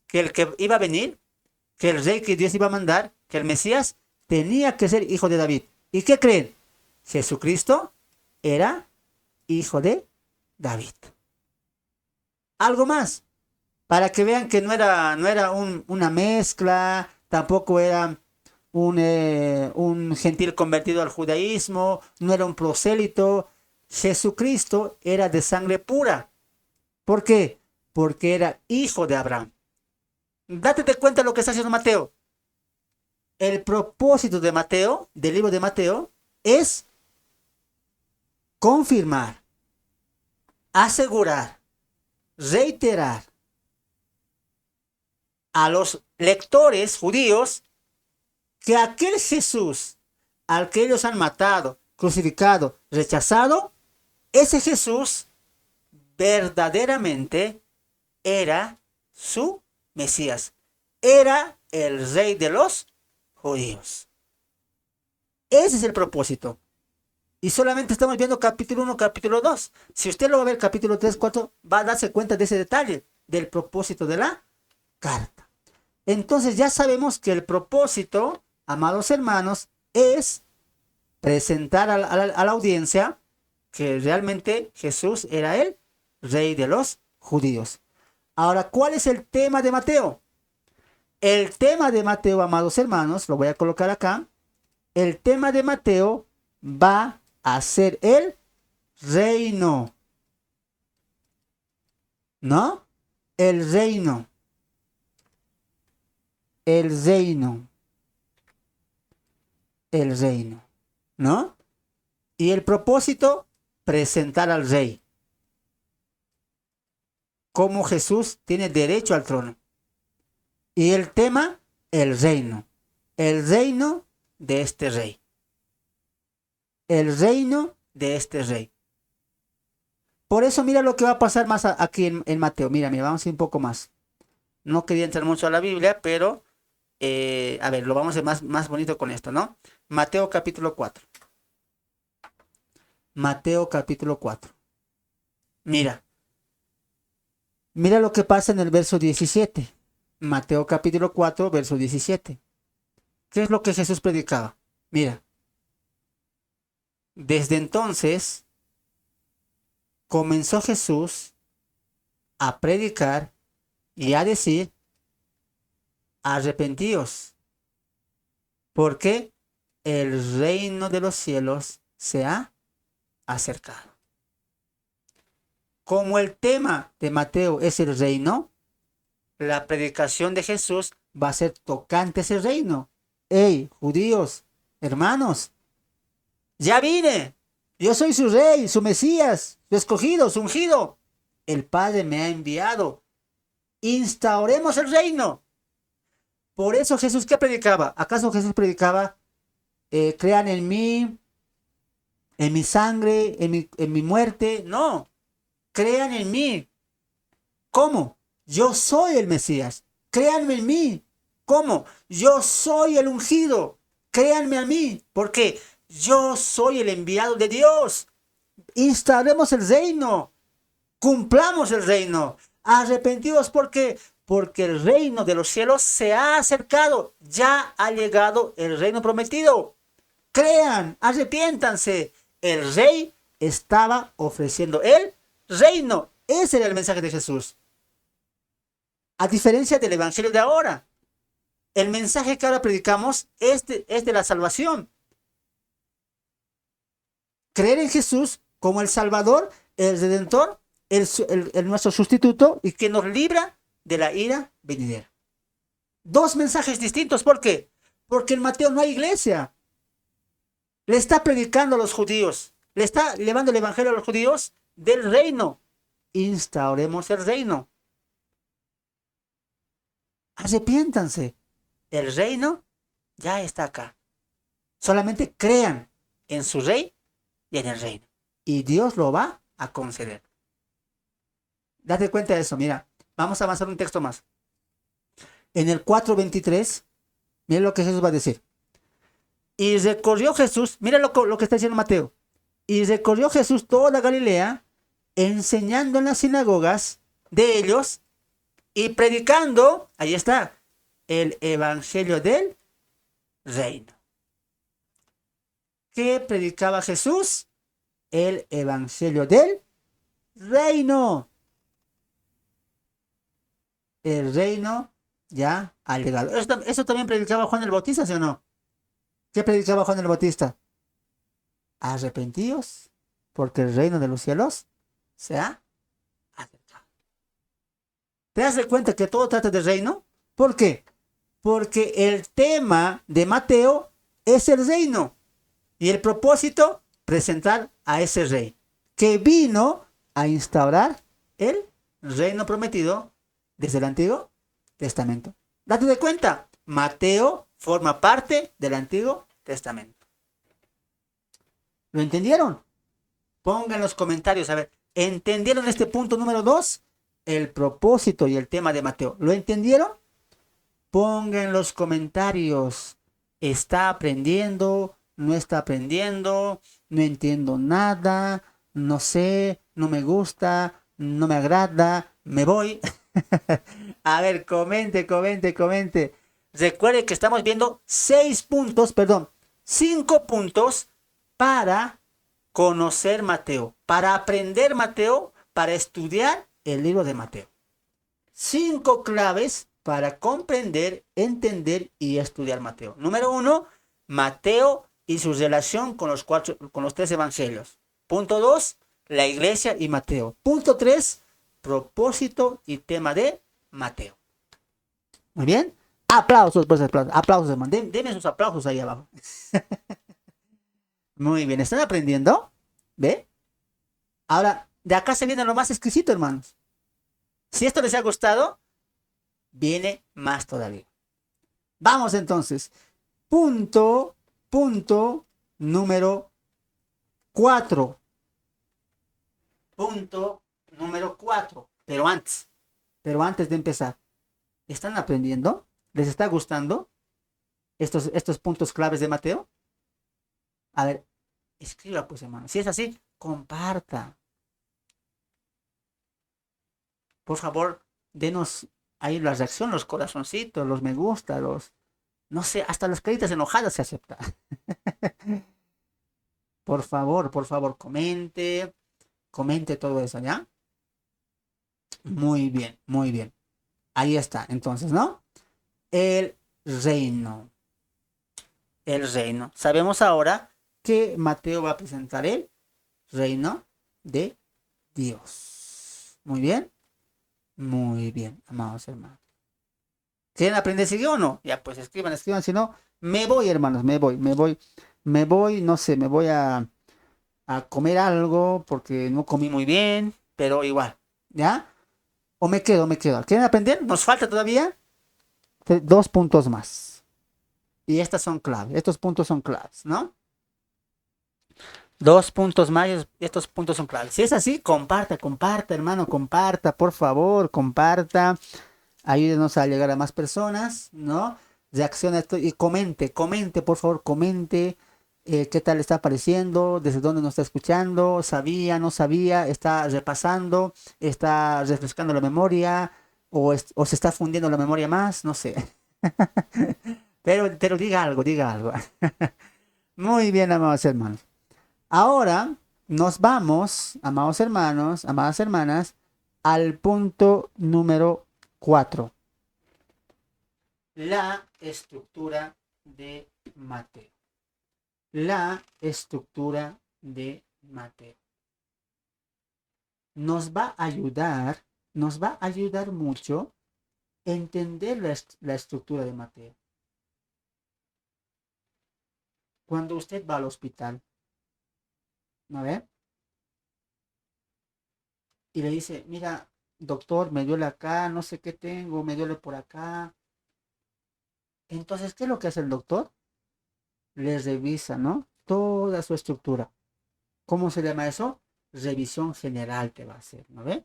que el que iba a venir, que el rey que Dios iba a mandar, que el Mesías, tenía que ser hijo de David. ¿Y qué creen? Jesucristo era hijo de David. Algo más, para que vean que no era una mezcla, tampoco era un gentil convertido al judaísmo, no era un prosélito. Jesucristo era de sangre pura. ¿Por qué? Porque era hijo de Abraham. Date cuenta de lo que está haciendo Mateo. El propósito de Mateo, del libro de Mateo, es confirmar, asegurar, reiterar a los lectores judíos que aquel Jesús al que ellos han matado, crucificado, rechazado, ese Jesús verdaderamente era su Mesías, era el rey de los judíos. Ese es el propósito. Y solamente estamos viendo capítulo 1, capítulo 2. Si usted lo va a ver capítulo 3, 4, va a darse cuenta de ese detalle, del propósito de la carta. Entonces ya sabemos que el propósito, amados hermanos, es presentar a la audiencia que realmente Jesús era el rey de los judíos. Ahora, ¿cuál es el tema de Mateo? El tema de Mateo, amados hermanos, lo voy a colocar acá. El tema de Mateo va a ser el reino. ¿No? El reino. El reino. El reino. ¿No? Y el propósito, presentar al rey. Cómo Jesús tiene derecho al trono. Y el tema, el reino. El reino de este rey. El reino de este rey. Por eso mira lo que va a pasar más aquí en Mateo. Mira, vamos a ir un poco más. No quería entrar mucho a la Biblia, pero a ver, lo vamos a hacer más bonito con esto, ¿no? Mateo capítulo 4. Mateo capítulo 4. Mira lo que pasa en el verso 17. Mateo capítulo 4, verso 17. ¿Qué es lo que Jesús predicaba? Mira. Desde entonces comenzó Jesús a predicar y a decir, arrepentíos, porque el reino de los cielos se ha acercado. Como el tema de Mateo es el reino, la predicación de Jesús va a ser tocante a ese reino. ¡Hey, judíos, hermanos! Ya vine. Yo soy su rey, su Mesías, su escogido, su ungido. El Padre me ha enviado. Instauremos el reino. Por eso Jesús, ¿qué predicaba? ¿Acaso Jesús predicaba, crean en mí, en mi sangre, en mi muerte? No. Crean en mí. ¿Cómo? Yo soy el Mesías. Créanme en mí. ¿Cómo? Yo soy el ungido. Créanme a mí. ¿Por qué? yo soy el enviado de Dios. Instalemos el reino, cumplamos el reino. Arrepentidos porque el reino de los cielos se ha acercado, ya ha llegado el reino prometido. Crean, arrepiéntanse. El rey estaba ofreciendo el reino. Ese era el mensaje de Jesús. A diferencia del evangelio de ahora, el mensaje que ahora predicamos es de la salvación. Creer en Jesús como el Salvador, el Redentor, el nuestro sustituto y que nos libra de la ira venidera. Dos mensajes distintos. ¿Por qué? Porque en Mateo no hay iglesia. Le está predicando a los judíos. Le está llevando el evangelio a los judíos del reino. Instauremos el reino. Arrepiéntanse. El reino ya está acá. Solamente crean en su rey y en el reino. Y Dios lo va a conceder. Date cuenta de eso, mira. Vamos a avanzar un texto más. En el 4:23, mira lo que Jesús va a decir. Y recorrió Jesús, mira lo que está diciendo Mateo. Y recorrió Jesús toda Galilea, enseñando en las sinagogas de ellos y predicando, ahí está, el evangelio del reino. ¿Qué predicaba Jesús? El evangelio del reino. El reino ya ha llegado. Eso también predicaba Juan el Bautista, ¿sí o no? ¿Qué predicaba Juan el Bautista? Arrepentíos, porque el reino de los cielos se ha acercado. ¿Te das cuenta que todo trata del reino? ¿Por qué? Porque el tema de Mateo es el reino. Y el propósito, presentar a ese rey, que vino a instaurar el reino prometido desde el Antiguo Testamento. Date de cuenta, Mateo forma parte del Antiguo Testamento. ¿Lo entendieron? Pongan en los comentarios, a ver, ¿entendieron este punto número 2? El propósito y el tema de Mateo. ¿Lo entendieron? Pongan en los comentarios. ¿Está aprendiendo? ¿No está aprendiendo? No entiendo nada. No sé, no me gusta, no me agrada, me voy. A ver, comente. Recuerde que estamos viendo 5 puntos para conocer Mateo, para aprender Mateo, para estudiar el libro de Mateo. 5 claves para comprender, entender y estudiar Mateo. Número 1, Mateo y su relación con los 3 evangelios. Punto 2, la iglesia y Mateo. Punto 3, propósito y tema de Mateo. Muy bien. Aplausos, pues aplausos, hermano. Denme sus aplausos ahí abajo. Muy bien, ¿están aprendiendo? ¿Ve? Ahora, de acá se viene lo más exquisito, hermanos. Si esto les ha gustado, viene más todavía. Vamos entonces. Punto número 4. Punto número 4. Pero antes de empezar, ¿están aprendiendo? ¿Les está gustando estos puntos claves de Mateo? A ver, escriba pues, hermano. Si es así, comparta. Por favor, denos ahí la reacción, los corazoncitos, los me gusta, no sé, hasta las caritas enojadas se acepta. Por favor, comente todo eso, ¿ya? Muy bien. Ahí está, entonces, ¿no? El reino. Sabemos ahora que Mateo va a presentar el reino de Dios. Muy bien, amados hermanos. ¿Quieren aprender ese idioma o no? Ya, pues escriban, si no, me voy, hermanos, me voy, no sé, me voy a comer algo porque no comí muy bien, pero igual, ¿ya? O me quedo. ¿Quieren aprender? Nos falta todavía 2 puntos más. Y estos puntos son claves, ¿no? 2 puntos más y estos puntos son claves. Si es así, comparta, hermano, por favor, comparta. Ayúdenos a llegar a más personas, ¿no? Reacciona esto y comente, por favor, comente. ¿Qué tal está apareciendo? ¿Desde dónde nos está escuchando? ¿Sabía? ¿No sabía? ¿Está repasando? ¿Está refrescando la memoria? ¿O se está fundiendo la memoria más? No sé. Pero diga algo, diga algo. Muy bien, amados hermanos. Ahora nos vamos, amados hermanos, amadas hermanas, al punto número 4. La estructura de Mateo. La estructura de Mateo. Nos va a ayudar mucho entender la estructura de Mateo. Cuando usted va al hospital, ¿no ve? Y le dice, mira, doctor, me duele acá, no sé qué tengo, me duele por acá. Entonces, ¿qué es lo que hace el doctor? Le revisa, ¿no? Toda su estructura. ¿Cómo se llama eso? Revisión general te va a hacer, ¿no ve?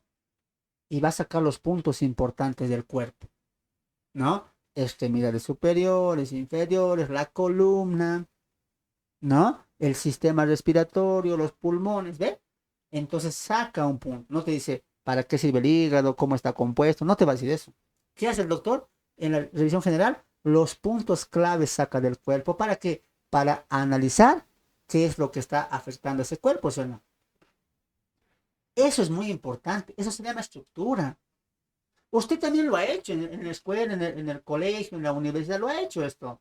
Y va a sacar los puntos importantes del cuerpo, ¿no? Extremidades superiores, inferiores, la columna, ¿no? El sistema respiratorio, los pulmones, ¿ve? Entonces saca un punto. No te dice para qué sirve el hígado, cómo está compuesto, no te va a decir eso. ¿Qué hace el doctor? En la revisión general, los puntos claves saca del cuerpo. ¿Para qué? Para analizar qué es lo que está afectando a ese cuerpo, ¿sí o no? Eso es muy importante. Eso se llama estructura. Usted también lo ha hecho en la escuela, en el colegio, en la universidad, lo ha hecho esto.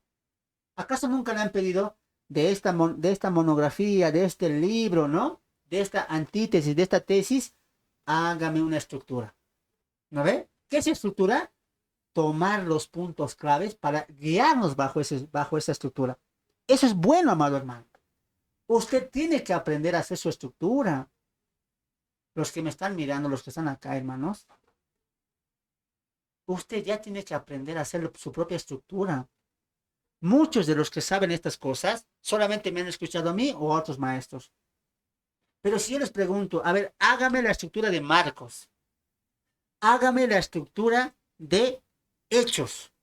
¿Acaso nunca le han pedido de esta monografía, de este libro, ¿no? De esta antítesis, de esta tesis, hágame una estructura? ¿No ve? ¿Qué es estructura? Tomar los puntos claves para guiarnos bajo esa estructura. Eso es bueno, amado hermano. Usted tiene que aprender a hacer su estructura. Los que me están mirando, los que están acá, hermanos, usted ya tiene que aprender a hacer su propia estructura. Muchos de los que saben estas cosas solamente me han escuchado a mí o a otros maestros. Pero si yo les pregunto, a ver, hágame la estructura de Marcos, hágame la estructura de Hechos,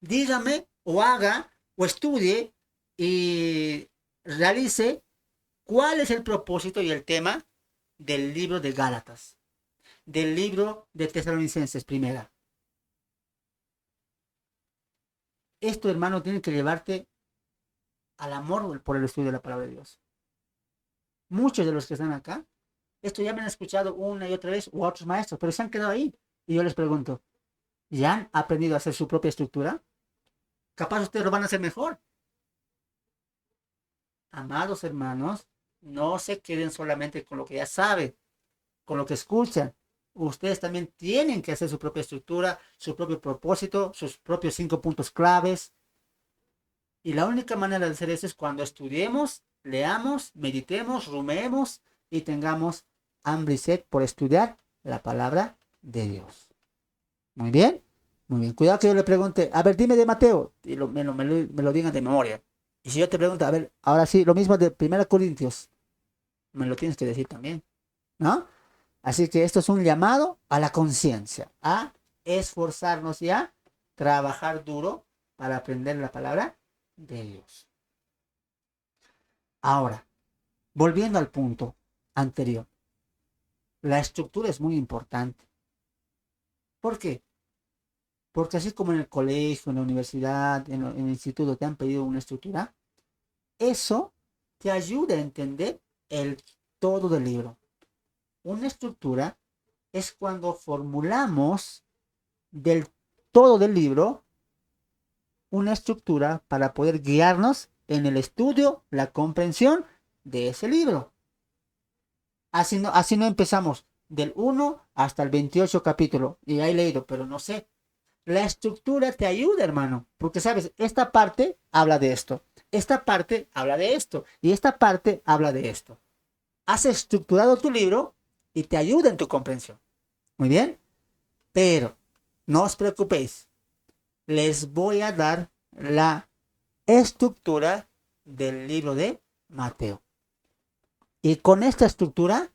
dígame o haga o estudie y realice cuál es el propósito y el tema del libro de Gálatas, del libro de Tesalonicenses primera. Esto, hermano, tiene que llevarte al amor por el estudio de la palabra de Dios. Muchos de los que están acá, esto ya me han escuchado una y otra vez, o a otros maestros, pero se han quedado ahí. Y yo les pregunto, ¿ya han aprendido a hacer su propia estructura? Capaz ustedes lo van a hacer mejor. Amados hermanos, no se queden solamente con lo que ya saben, con lo que escuchan. Ustedes también tienen que hacer su propia estructura, su propio propósito, sus propios 5 puntos claves. Y la única manera de hacer eso es cuando estudiemos, leamos, meditemos, rumeemos y tengamos hambre y sed por estudiar la palabra de Dios. Muy bien, muy bien. Cuidado que yo le pregunte, a ver, dime de Mateo, y me lo digan de memoria. Y si yo te pregunto, a ver, ahora sí, lo mismo de 1 Corintios, me lo tienes que decir también, ¿no? Así que esto es un llamado a la conciencia, a esforzarnos y a trabajar duro para aprender la palabra de Dios. Ahora, volviendo al punto anterior, la estructura es muy importante. ¿Por qué? Porque así como en el colegio, en la universidad, en el instituto te han pedido una estructura, eso te ayuda a entender el todo del libro. Una estructura es cuando formulamos del todo del libro una estructura para poder guiarnos en el estudio, la comprensión de ese libro. Así no empezamos del 1 hasta el 28 capítulo y he leído, pero no sé. La estructura te ayuda, hermano, porque sabes, esta parte habla de esto, esta parte habla de esto y esta parte habla de esto. Has estructurado tu libro y te ayuda en tu comprensión. Muy bien, pero no os preocupéis, les voy a dar la estructura del libro de Mateo. Y con esta estructura,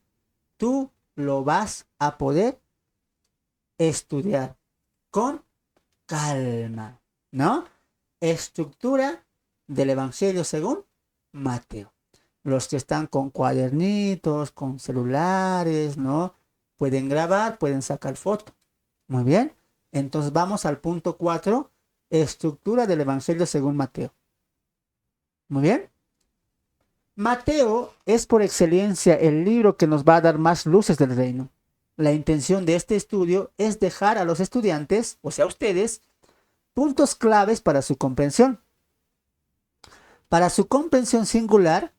tú lo vas a poder estudiar con calma, ¿no? Estructura del Evangelio según Mateo. Los que están con cuadernitos, con celulares, ¿no? Pueden grabar, pueden sacar foto. Muy bien. Entonces vamos al punto 4, estructura del Evangelio según Mateo. Muy bien. Mateo es por excelencia el libro que nos va a dar más luces del reino. La intención de este estudio es dejar a los estudiantes, o sea, a ustedes, puntos claves para su comprensión singular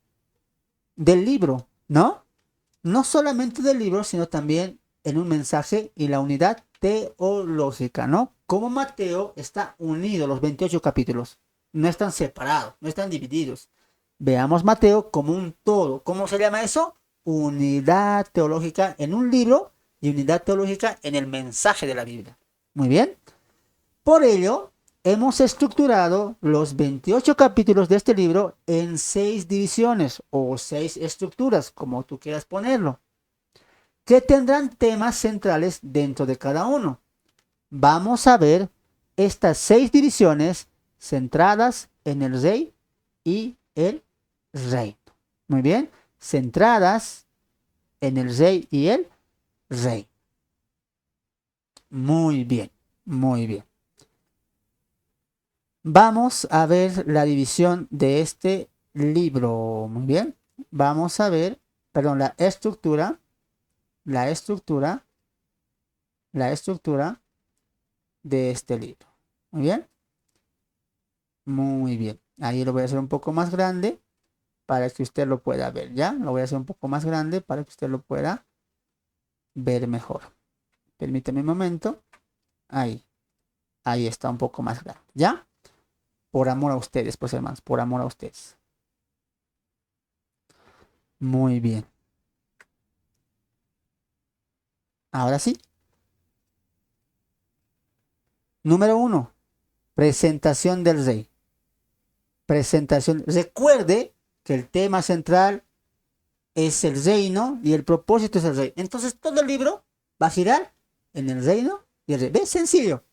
del libro, ¿no? No solamente del libro, sino también en un mensaje y la unidad teológica, ¿no? Como Mateo está unido, los 28 capítulos, no están separados, no están divididos. Veamos Mateo como un todo. ¿Cómo se llama eso? Unidad teológica en un libro y unidad teológica en el mensaje de la Biblia. Muy bien. Por ello, hemos estructurado los 28 capítulos de este libro en 6 divisiones o 6 estructuras, como tú quieras ponerlo, que tendrán temas centrales dentro de cada uno. Vamos a ver estas 6 divisiones centradas en el rey y el reino. Muy bien, centradas en el rey y el rey. Muy bien, muy bien. Vamos a ver la división de este libro. Muy bien. Vamos a ver, perdón, la estructura, la estructura de este libro. Muy bien. Muy bien. Ahí lo voy a hacer un poco más grande para que usted lo pueda ver, ¿ya? Lo voy a hacer un poco más grande para que usted lo pueda ver mejor. Permítame un momento. Ahí. Ahí está un poco más grande, ¿ya? Por amor a ustedes, pues hermanos, por amor a ustedes. Muy bien. Ahora sí. Número 1. Presentación del rey. Presentación. Recuerde que el tema central es el reino y el propósito es el rey. Entonces todo el libro va a girar en el reino y el rey. ¿Ve? Sencillo.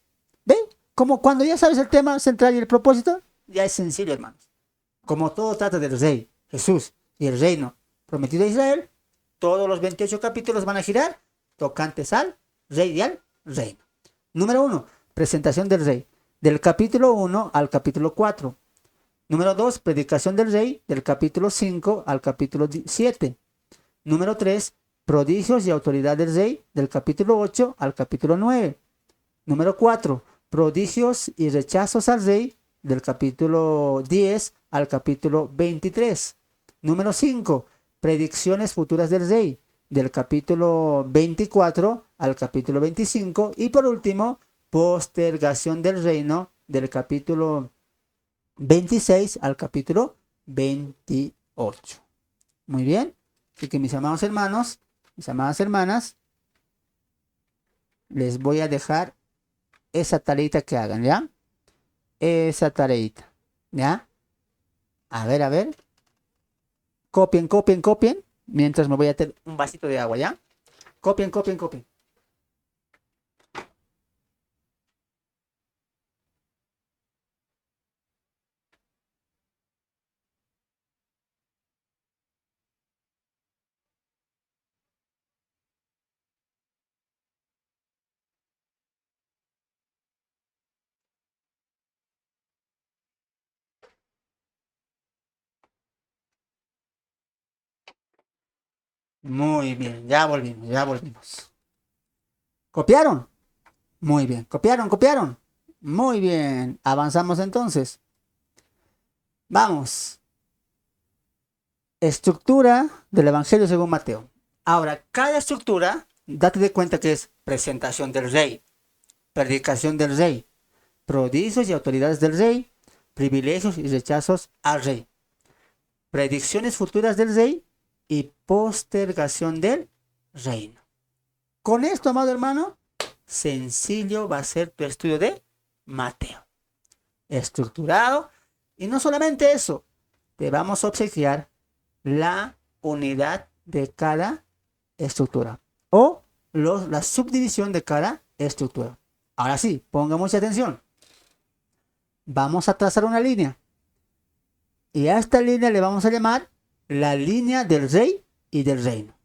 ¿Ve? Como cuando ya sabes el tema central y el propósito, ya es sencillo, hermanos. Como todo trata del rey, Jesús y el reino prometido a Israel, todos los 28 capítulos van a girar tocantes al rey y al reino. Número 1. Presentación del rey. Del capítulo 1 al capítulo 4. Número 2. Predicación del rey. Del capítulo 5 al capítulo 7. Número 3. Prodigios y autoridad del rey. Del capítulo 8 al capítulo 9. Número 4. Prodigios y rechazos al rey. Del capítulo 10 al capítulo 23. Número 5. Predicciones futuras del rey. Del capítulo 24 al capítulo 25. Y por último, postergación del reino. Del capítulo 26 al capítulo 28. Muy bien. Así que mis amados hermanos, mis amadas hermanas, les voy a dejar esa tareita que hagan, ¿ya? Esa tareita, ¿ya? A ver, a ver. Copien, copien, copien. Mientras me voy a tener un vasito de agua, ¿ya? Copien, copien, copien. Muy bien, ya volvimos, ya volvimos. ¿Copiaron? Muy bien. ¿Copiaron, copiaron? Muy bien. Avanzamos entonces. Vamos. Estructura del Evangelio según Mateo. Ahora, cada estructura, date de cuenta que es presentación del rey, predicación del rey, prodigios y autoridades del rey, privilegios y rechazos al rey, predicciones futuras del rey y postergación del reino. Con esto, amado hermano, sencillo va a ser tu estudio de Mateo. Estructurado. Y no solamente eso, te vamos a obsequiar la unidad de cada estructura o la subdivisión de cada estructura. Ahora sí, ponga mucha atención. Vamos a trazar una línea. Y a esta línea le vamos a llamar la línea del rey y del reino.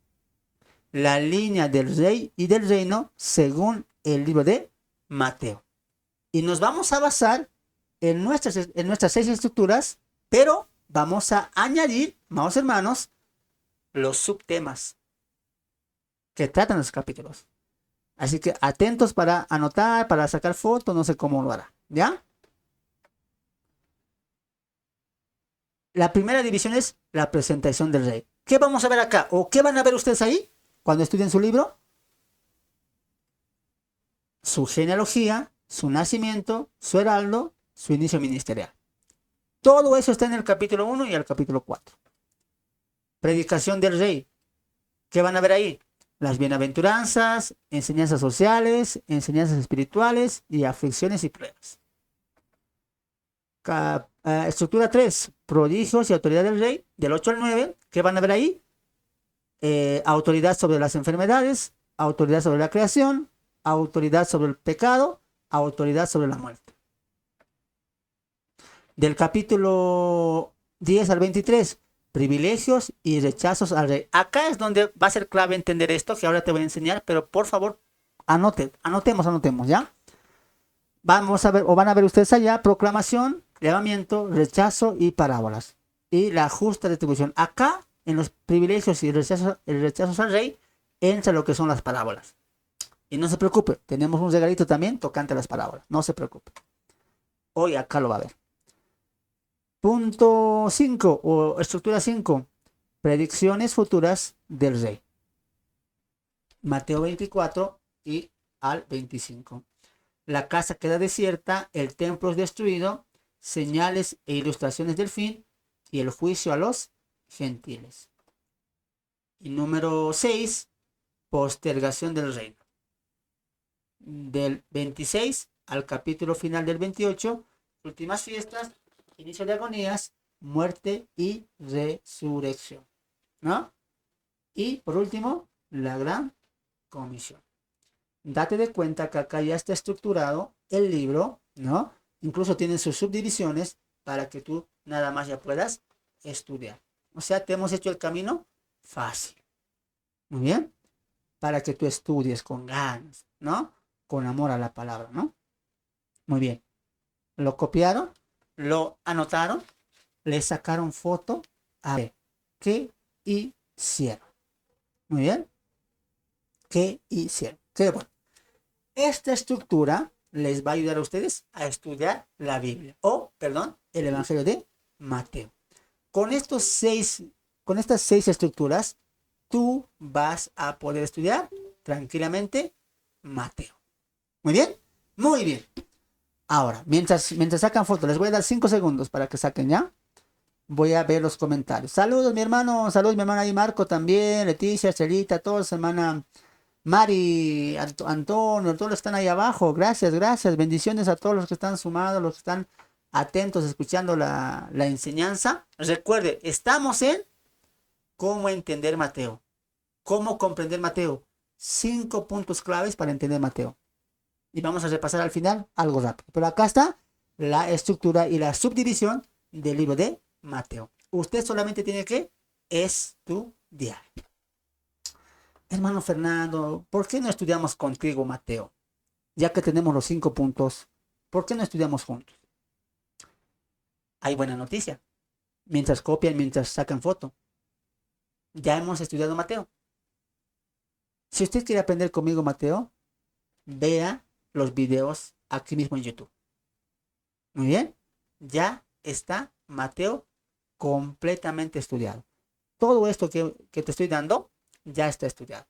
La línea del rey y del reino según el libro de Mateo. Y nos vamos a basar en nuestras 6 estructuras, pero vamos a añadir, amados hermanos, los subtemas que tratan los capítulos. Así que atentos para anotar, para sacar fotos, no sé cómo lo hará, ¿ya? La primera división es la presentación del rey. ¿Qué vamos a ver acá? ¿O qué van a ver ustedes ahí cuando estudien su libro? Su genealogía, su nacimiento, su heraldo, su inicio ministerial. Todo eso está en el capítulo 1 y el capítulo 4. Predicación del rey. ¿Qué van a ver ahí? Las bienaventuranzas, enseñanzas sociales, enseñanzas espirituales y aflicciones y pruebas. Estructura 3, prodigios y autoridad del rey, del 8 al 9. ¿Qué van a ver ahí? Autoridad sobre las enfermedades, autoridad sobre la creación, autoridad sobre el pecado, autoridad sobre la muerte. Del capítulo 10 al 23, privilegios y rechazos al rey. Acá es donde va a ser clave entender esto, que ahora te voy a enseñar, pero por favor, anotemos, ¿ya? Vamos a ver, o van a ver ustedes allá, proclamación, llamamiento, rechazo y parábolas. Y la justa retribución. Acá, en los privilegios y rechazos al rey, entra lo que son las parábolas. Y no se preocupe, tenemos un regalito también tocante a las parábolas. No se preocupe. Hoy acá lo va a ver. Punto 5 o estructura 5. Predicciones futuras del rey. Mateo 24 y al 25. La casa queda desierta, el templo es destruido, señales e ilustraciones del fin y el juicio a los gentiles. Y número 6, postergación del reino. Del 26 al capítulo final del 28, últimas fiestas, inicio de agonías, muerte y resurrección, ¿no? Y por último, la gran comisión. Date de cuenta que acá ya está estructurado el libro, ¿no? Incluso tiene sus subdivisiones para que tú nada más ya puedas estudiar. O sea, te hemos hecho el camino fácil. Muy bien. Para que tú estudies con ganas, ¿no? Con amor a la palabra, ¿no? Muy bien. Lo copiaron, lo anotaron, le sacaron foto. A ver, ¿qué hicieron? Muy bien. ¿Qué hicieron? Qué bueno. Esta estructura les va a ayudar a ustedes a estudiar la Biblia, el Evangelio de Mateo. Con estas 6 estructuras, tú vas a poder estudiar tranquilamente Mateo. ¿Muy bien? Muy bien. Ahora, mientras sacan fotos, les voy a dar 5 segundos para que saquen ya. Voy a ver los comentarios. Saludos, mi hermano. Saludos, mi hermana ahí, Marco también. Leticia, Chelita, todos, hermana Mari, Antonio, todos los que están ahí abajo. Gracias, gracias. Bendiciones a todos los que están sumados, los que están atentos, escuchando la enseñanza. Recuerde, estamos en cómo entender Mateo. Cómo comprender Mateo. 5 puntos claves para entender Mateo. Y vamos a repasar al final algo rápido. Pero acá está la estructura y la subdivisión del libro de Mateo. Usted solamente tiene que estudiar. Hermano Fernando, ¿por qué no estudiamos contigo, Mateo? Ya que tenemos los 5 puntos, ¿por qué no estudiamos juntos? Hay buena noticia. Mientras copian, mientras sacan foto. Ya hemos estudiado Mateo. Si usted quiere aprender conmigo, Mateo, vea los videos aquí mismo en YouTube. Muy bien. Ya está Mateo completamente estudiado. Todo esto que te estoy dando ya está estudiado.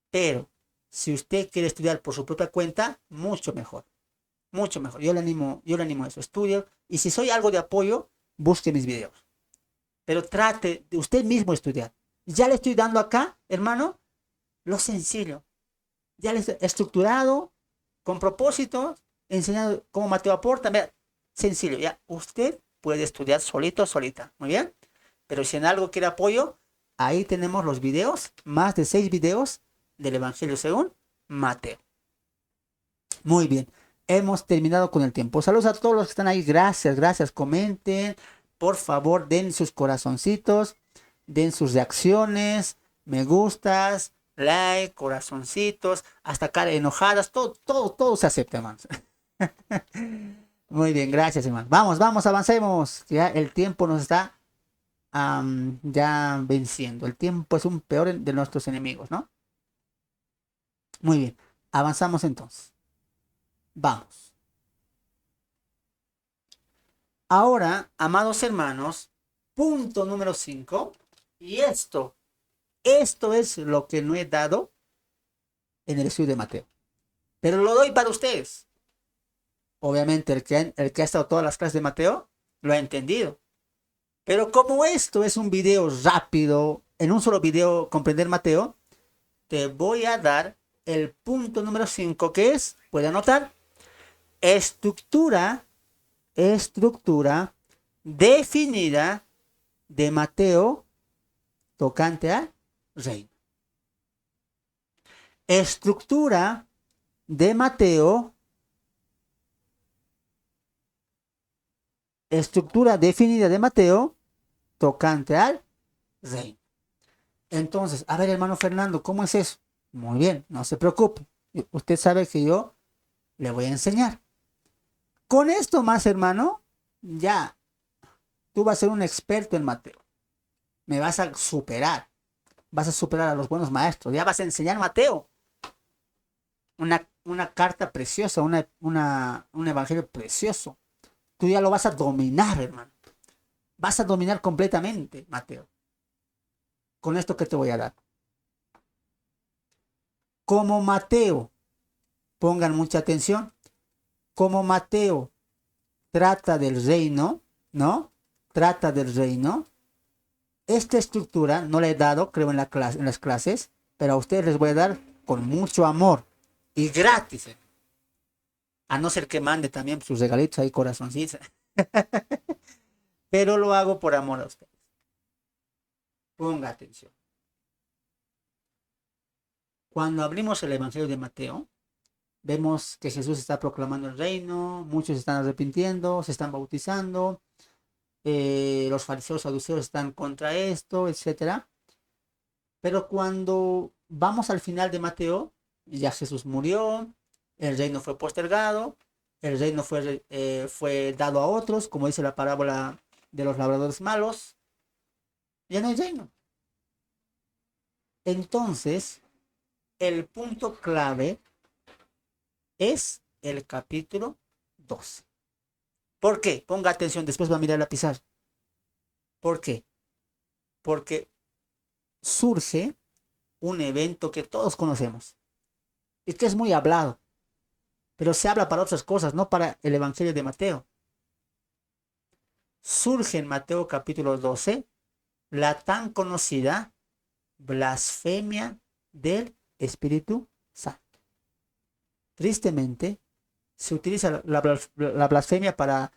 Pero si usted quiere estudiar por su propia cuenta, mucho mejor. Mucho mejor. Yo le animo a eso. Estudie. Y si soy algo de apoyo, busque mis videos. Pero trate de usted mismo estudiar. Ya le estoy dando acá, hermano, lo sencillo. Ya le estoy estructurado, con propósito, enseñando cómo Mateo aporta. Vea, sencillo. Ya usted puede estudiar solito, solita. Muy bien. Pero si en algo quiere apoyo, ahí tenemos los videos, más de 6 videos del Evangelio según Mateo. Muy bien, hemos terminado con el tiempo. Saludos a todos los que están ahí, gracias, comenten, por favor, den sus corazoncitos, den sus reacciones, me gustas, like, corazoncitos, hasta cara enojadas, todo se acepta, hermanos. Muy bien, gracias, hermano. Vamos, vamos, avancemos. Ya el tiempo nos está ya venciendo. El tiempo es un peor de nuestros enemigos, ¿no? Muy bien, avanzamos entonces. Vamos. Ahora, amados hermanos, punto número 5. Y esto es lo que no he dado en el estudio de Mateo. Pero lo doy para ustedes. Obviamente, el que ha estado todas las clases de Mateo lo ha entendido. Pero como esto es un video rápido, en un solo video comprender Mateo, te voy a dar el punto número 5 que es, puede anotar, estructura definida de Mateo tocante al reino. Estructura de Mateo, estructura definida de Mateo tocante al reino. Entonces, a ver, hermano Fernando, ¿cómo es eso? Muy bien, no se preocupe. Usted sabe que yo le voy a enseñar. Con esto más, hermano, ya tú vas a ser un experto en Mateo. Me vas a superar. Vas a superar a los buenos maestros. Ya vas a enseñar Mateo. Una carta preciosa, un evangelio precioso. Tú ya lo vas a dominar, hermano. Vas a dominar completamente, Mateo. Con esto que te voy a dar. Como Mateo, pongan mucha atención, como Mateo trata del reino, ¿no? Trata del reino. Esta estructura no la he dado, creo, en las clases, pero a ustedes les voy a dar con mucho amor y gratis. A no ser que mande también sus regalitos ahí, corazoncitos. Pero lo hago por amor a ustedes. Ponga atención. Cuando abrimos el Evangelio de Mateo, vemos que Jesús está proclamando el reino, muchos se están arrepintiendo, se están bautizando, los fariseos saduceos están contra esto, etcétera. Pero cuando vamos al final de Mateo, ya Jesús murió, el reino fue postergado, el reino fue dado a otros, como dice la parábola de los labradores malos, ya no hay reino. Entonces, el punto clave es el capítulo 12. ¿Por qué? Ponga atención, después va a mirar la pizarra. ¿Por qué? Porque surge un evento que todos conocemos y que es muy hablado, pero se habla para otras cosas, no para el Evangelio de Mateo. Surge en Mateo capítulo 12 la tan conocida blasfemia del Espíritu Santo. Tristemente, se utiliza la blasfemia para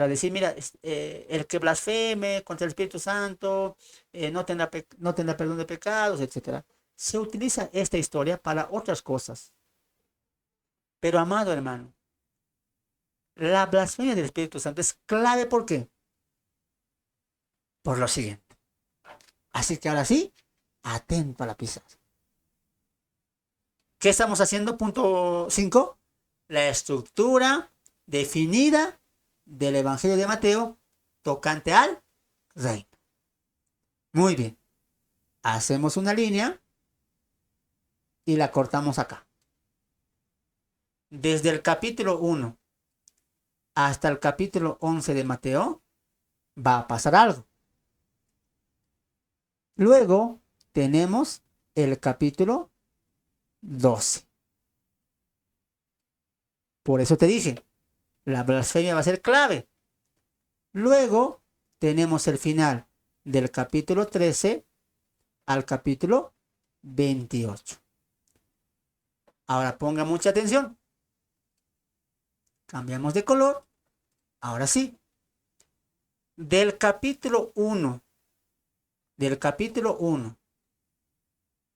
decir, mira, el que blasfeme contra el Espíritu Santo no tendrá perdón de pecados, etc. Se utiliza esta historia para otras cosas. Pero, amado hermano, la blasfemia del Espíritu Santo es clave. ¿Por qué? Por lo siguiente. Así que ahora sí, atento a la pizarra. ¿Qué estamos haciendo? Punto 5. La estructura definida del Evangelio de Mateo tocante al reino. Muy bien. Hacemos una línea y la cortamos acá. Desde el capítulo 1 hasta el capítulo 11 de Mateo va a pasar algo. Luego tenemos el capítulo 12. Por eso te dije, la blasfemia va a ser clave. Luego tenemos el final del capítulo 13 al capítulo 28. Ahora ponga mucha atención. Cambiamos de color. Ahora sí. Del capítulo 1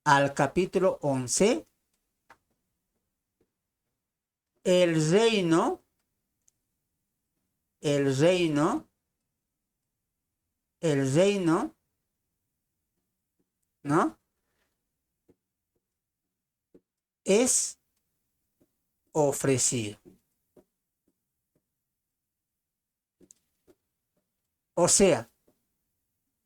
al capítulo 11, el reino el reino, ¿no? Es ofrecido. O sea,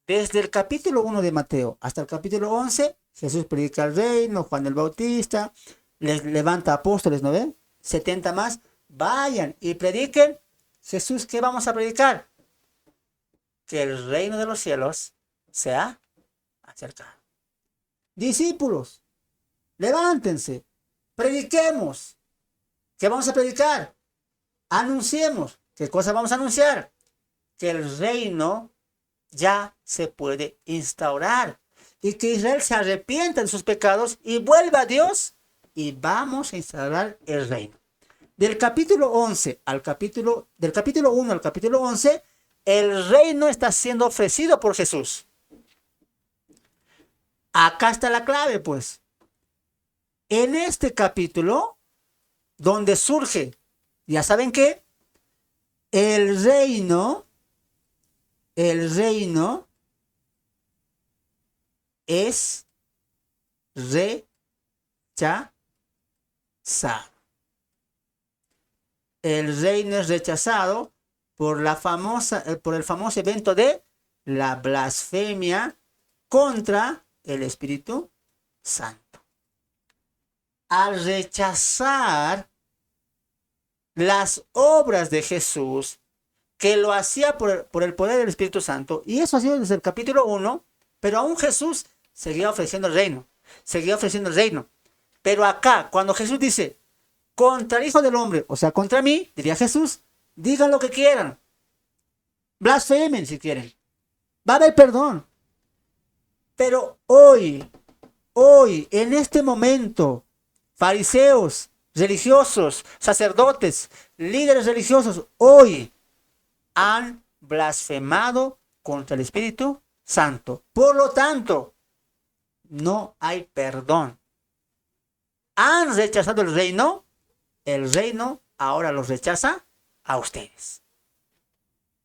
desde el capítulo 1 de Mateo hasta el capítulo 11, Jesús predica el reino, Juan el Bautista, les levanta apóstoles, ¿no ven? 70 más, vayan y prediquen. Jesús, ¿qué vamos a predicar? Que el reino de los cielos se ha acercado. Discípulos, levántense, prediquemos. ¿Qué vamos a predicar? Anunciemos. ¿Qué cosa vamos a anunciar? Que el reino ya se puede instaurar y que Israel se arrepienta de sus pecados y vuelva a Dios y vamos a instaurar el reino. Del capítulo 11 del capítulo 1 al capítulo 11, el reino está siendo ofrecido por Jesús. Acá está la clave, pues. En este capítulo, donde surge, ya saben qué, el reino es rechazado. El reino es rechazado por el famoso evento de la blasfemia contra el Espíritu Santo. Al rechazar las obras de Jesús, que lo hacía por el poder del Espíritu Santo, y eso ha sido desde el capítulo 1, pero aún Jesús seguía ofreciendo el reino, Pero acá, cuando Jesús dice, contra el Hijo del Hombre, o sea, contra mí, diría Jesús, digan lo que quieran, blasfemen si quieren, va a haber perdón. Pero hoy, en este momento, fariseos, religiosos, sacerdotes, líderes religiosos, hoy han blasfemado contra el Espíritu Santo. Por lo tanto, no hay perdón. Han rechazado el reino ahora los rechaza a ustedes.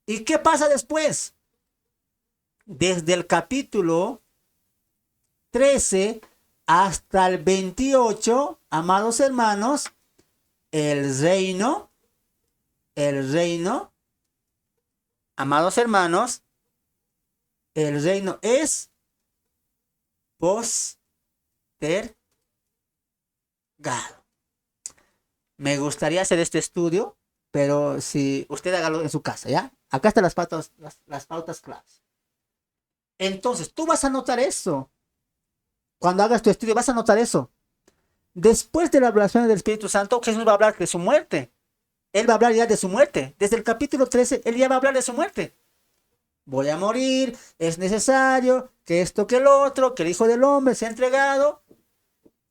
¿Y qué pasa después? Desde el capítulo 13 hasta el 28, amados hermanos, el reino, amados hermanos, el reino es postergado. Me gustaría hacer este estudio, pero si usted hágalo en su casa, ¿ya? Acá están las pautas claves. Entonces, tú vas a notar eso. Cuando hagas tu estudio vas a notar eso. Después de la blasfemia del Espíritu Santo, Jesús va a hablar de su muerte. Él va a hablar ya de su muerte. Desde el capítulo 13, él ya va a hablar de su muerte. Voy a morir, es necesario que esto, que el otro, que el Hijo del Hombre sea entregado.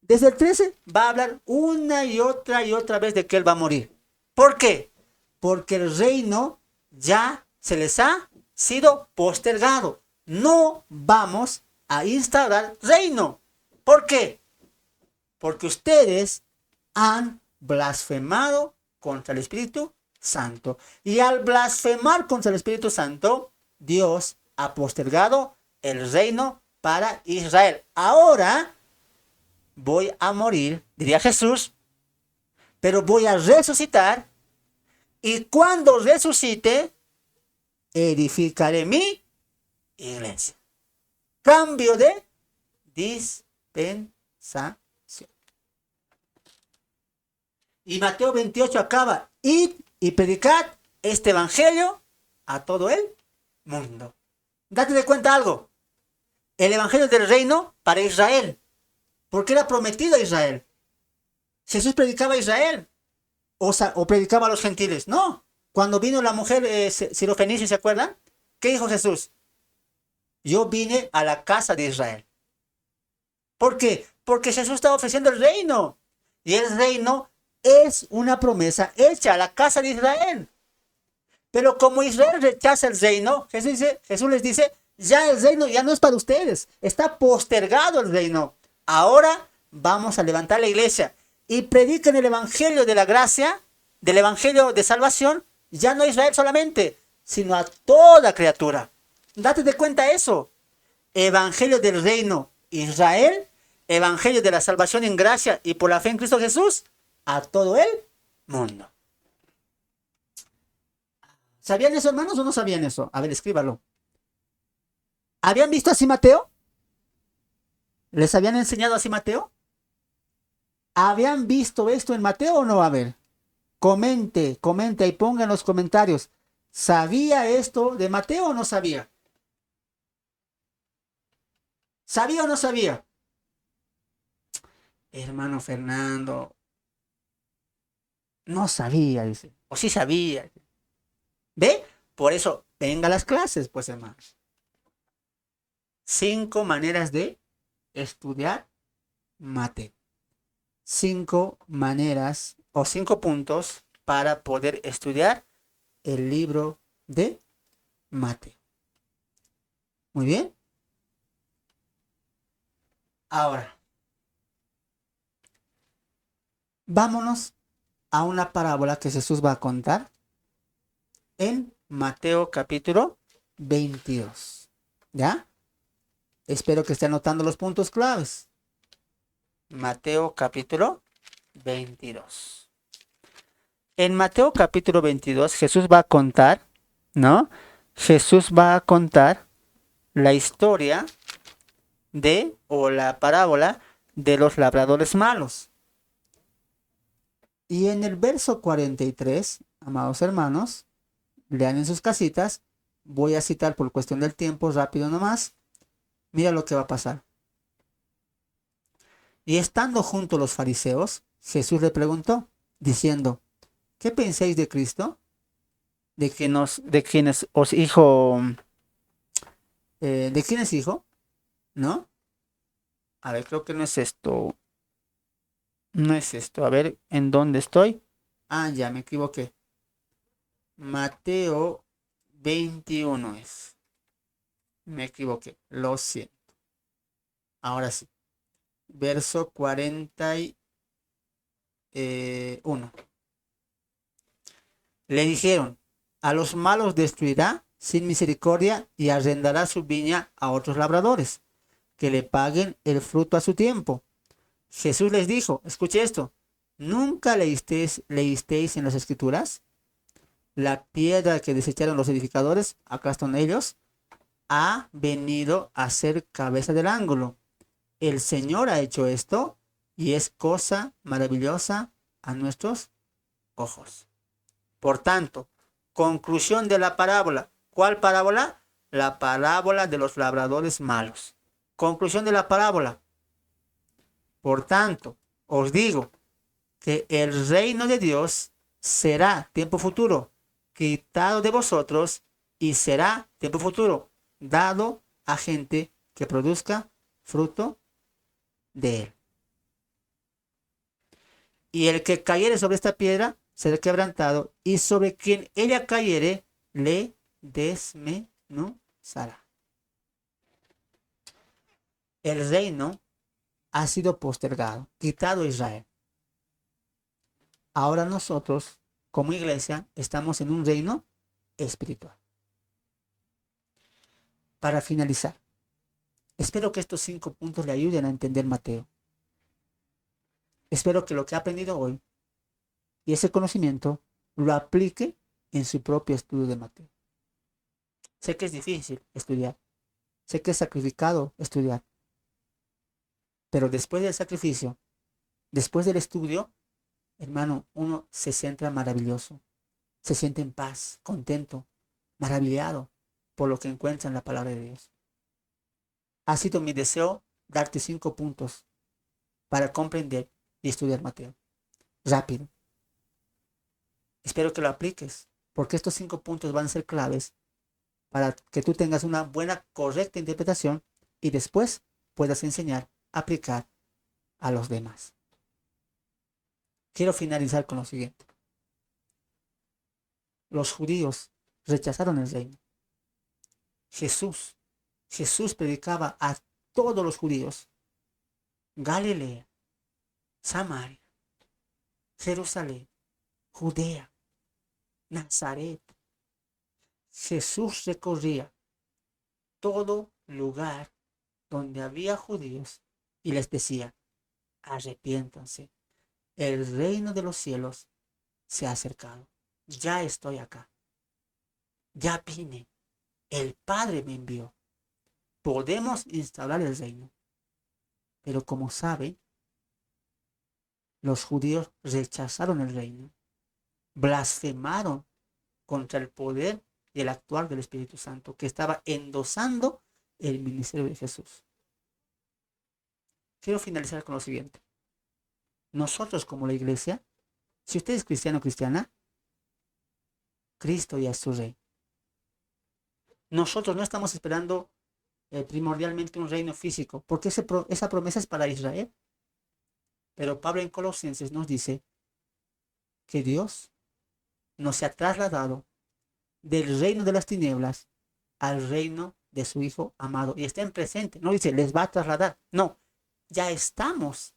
Desde el 13 va a hablar una y otra vez de que él va a morir. ¿Por qué? Porque el reino ya se les ha sido postergado. No vamos a instaurar reino. ¿Por qué? Porque ustedes han blasfemado contra el Espíritu Santo. Y al blasfemar contra el Espíritu Santo, Dios ha postergado el reino para Israel. Ahora voy a morir, diría Jesús, pero voy a resucitar. Y cuando resucite, edificaré mi iglesia. Cambio de dispensación. Y Mateo 28 acaba, id y predicad este evangelio a todo el mundo. Date de cuenta algo. El evangelio del reino para Israel, porque era prometido a Israel. Jesús predicaba a Israel o predicaba a los gentiles. No. Cuando vino la mujer sirofenicia, ¿se acuerdan? ¿Qué dijo Jesús? Yo vine a la casa de Israel. ¿Por qué? Porque Jesús estaba ofreciendo el reino. Y el reino es una promesa hecha a la casa de Israel. Pero como Israel rechaza el reino, Jesús les dice, ya el reino ya no es para ustedes. Está postergado el reino. Ahora vamos a levantar la iglesia. Y prediquen el evangelio de la gracia, del evangelio de salvación, ya no a Israel solamente, sino a toda criatura. Date de cuenta eso. Evangelio del reino Israel, evangelio de la salvación en gracia y por la fe en Cristo Jesús a todo el mundo. ¿Sabían eso, hermanos, o no sabían eso? A ver, escríbalo. ¿Habían visto así Mateo? ¿Les habían enseñado así Mateo? ¿Habían visto esto en Mateo o no? A ver, comente y ponga en los comentarios. ¿Sabía esto de Mateo o no sabía? ¿Sabía o no sabía? Hermano Fernando, no sabía, dice. O sí sabía. ¿Ve? Por eso, venga a las clases, pues, hermanos. 5 maneras de estudiar Mateo. 5 maneras o 5 puntos para poder estudiar el libro de Mateo. Muy bien. Ahora, vámonos a una parábola que Jesús va a contar en Mateo capítulo 22. ¿Ya? Espero que esté anotando los puntos claves. Mateo capítulo 22. En Mateo capítulo 22 Jesús va a contar, ¿no? Jesús va a contar la historia o la parábola de los labradores malos. Y en el verso 43, amados hermanos, lean en sus casitas, voy a citar por cuestión del tiempo rápido nomás. Mira lo que va a pasar. Y estando junto los fariseos, Jesús le preguntó, diciendo, ¿qué pensáis de Cristo? De quienes os hijo, ¿de quién es hijo? ¿No? A ver, creo que no es esto. No es esto. A ver, ¿en dónde estoy? Ah, ya me equivoqué. Mateo 21 es. Me equivoqué. Lo siento. Ahora sí. Verso 41. Le dijeron, a los malos destruirá sin misericordia y arrendará su viña a otros labradores, que le paguen el fruto a su tiempo. Jesús les dijo, escuche esto, ¿nunca leísteis en las Escrituras? La piedra que desecharon los edificadores, acá están ellos, ha venido a ser cabeza del ángulo. El Señor ha hecho esto y es cosa maravillosa a nuestros ojos. Por tanto, conclusión de la parábola. ¿Cuál parábola? La parábola de los labradores malos. Conclusión de la parábola. Por tanto, os digo que el reino de Dios será, tiempo futuro, quitado de vosotros y será, tiempo futuro, dado a gente que produzca fruto de él. Y el que cayere sobre esta piedra será quebrantado, y sobre quien ella cayere le desmenuzará. El reino ha sido postergado, quitado a Israel. Ahora nosotros, como iglesia, estamos en un reino espiritual. Para finalizar, espero que estos 5 puntos le ayuden a entender Mateo. Espero que lo que ha aprendido hoy y ese conocimiento lo aplique en su propio estudio de Mateo. Sé que es difícil estudiar, sé que es sacrificado estudiar, pero después del sacrificio, después del estudio, hermano, uno se siente maravilloso, se siente en paz, contento, maravillado por lo que encuentra en la palabra de Dios. Ha sido mi deseo darte 5 puntos para comprender y estudiar Mateo. Rápido. Espero que lo apliques, porque estos 5 puntos van a ser claves para que tú tengas una buena, correcta interpretación y después puedas enseñar, aplicar a los demás. Quiero finalizar con lo siguiente. Los judíos rechazaron el reino. Jesús predicaba a todos los judíos. Galilea, Samaria, Jerusalén, Judea, Nazaret. Jesús recorría todo lugar donde había judíos y les decía: arrepiéntanse, el reino de los cielos se ha acercado. Ya estoy acá, ya vine, el Padre me envió. Podemos instaurar el reino. Pero como saben, los judíos rechazaron el reino, blasfemaron contra el poder y el actuar del Espíritu Santo, que estaba endosando el ministerio de Jesús. Quiero finalizar con lo siguiente. Nosotros como la iglesia, si usted es cristiano o cristiana, Cristo ya es su rey. Nosotros no estamos esperando primordialmente un reino físico, porque esa promesa es para Israel. Pero Pablo en Colosenses nos dice que Dios nos ha trasladado del reino de las tinieblas al reino de su Hijo amado. Y está en presente, no dice les va a trasladar, no, ya estamos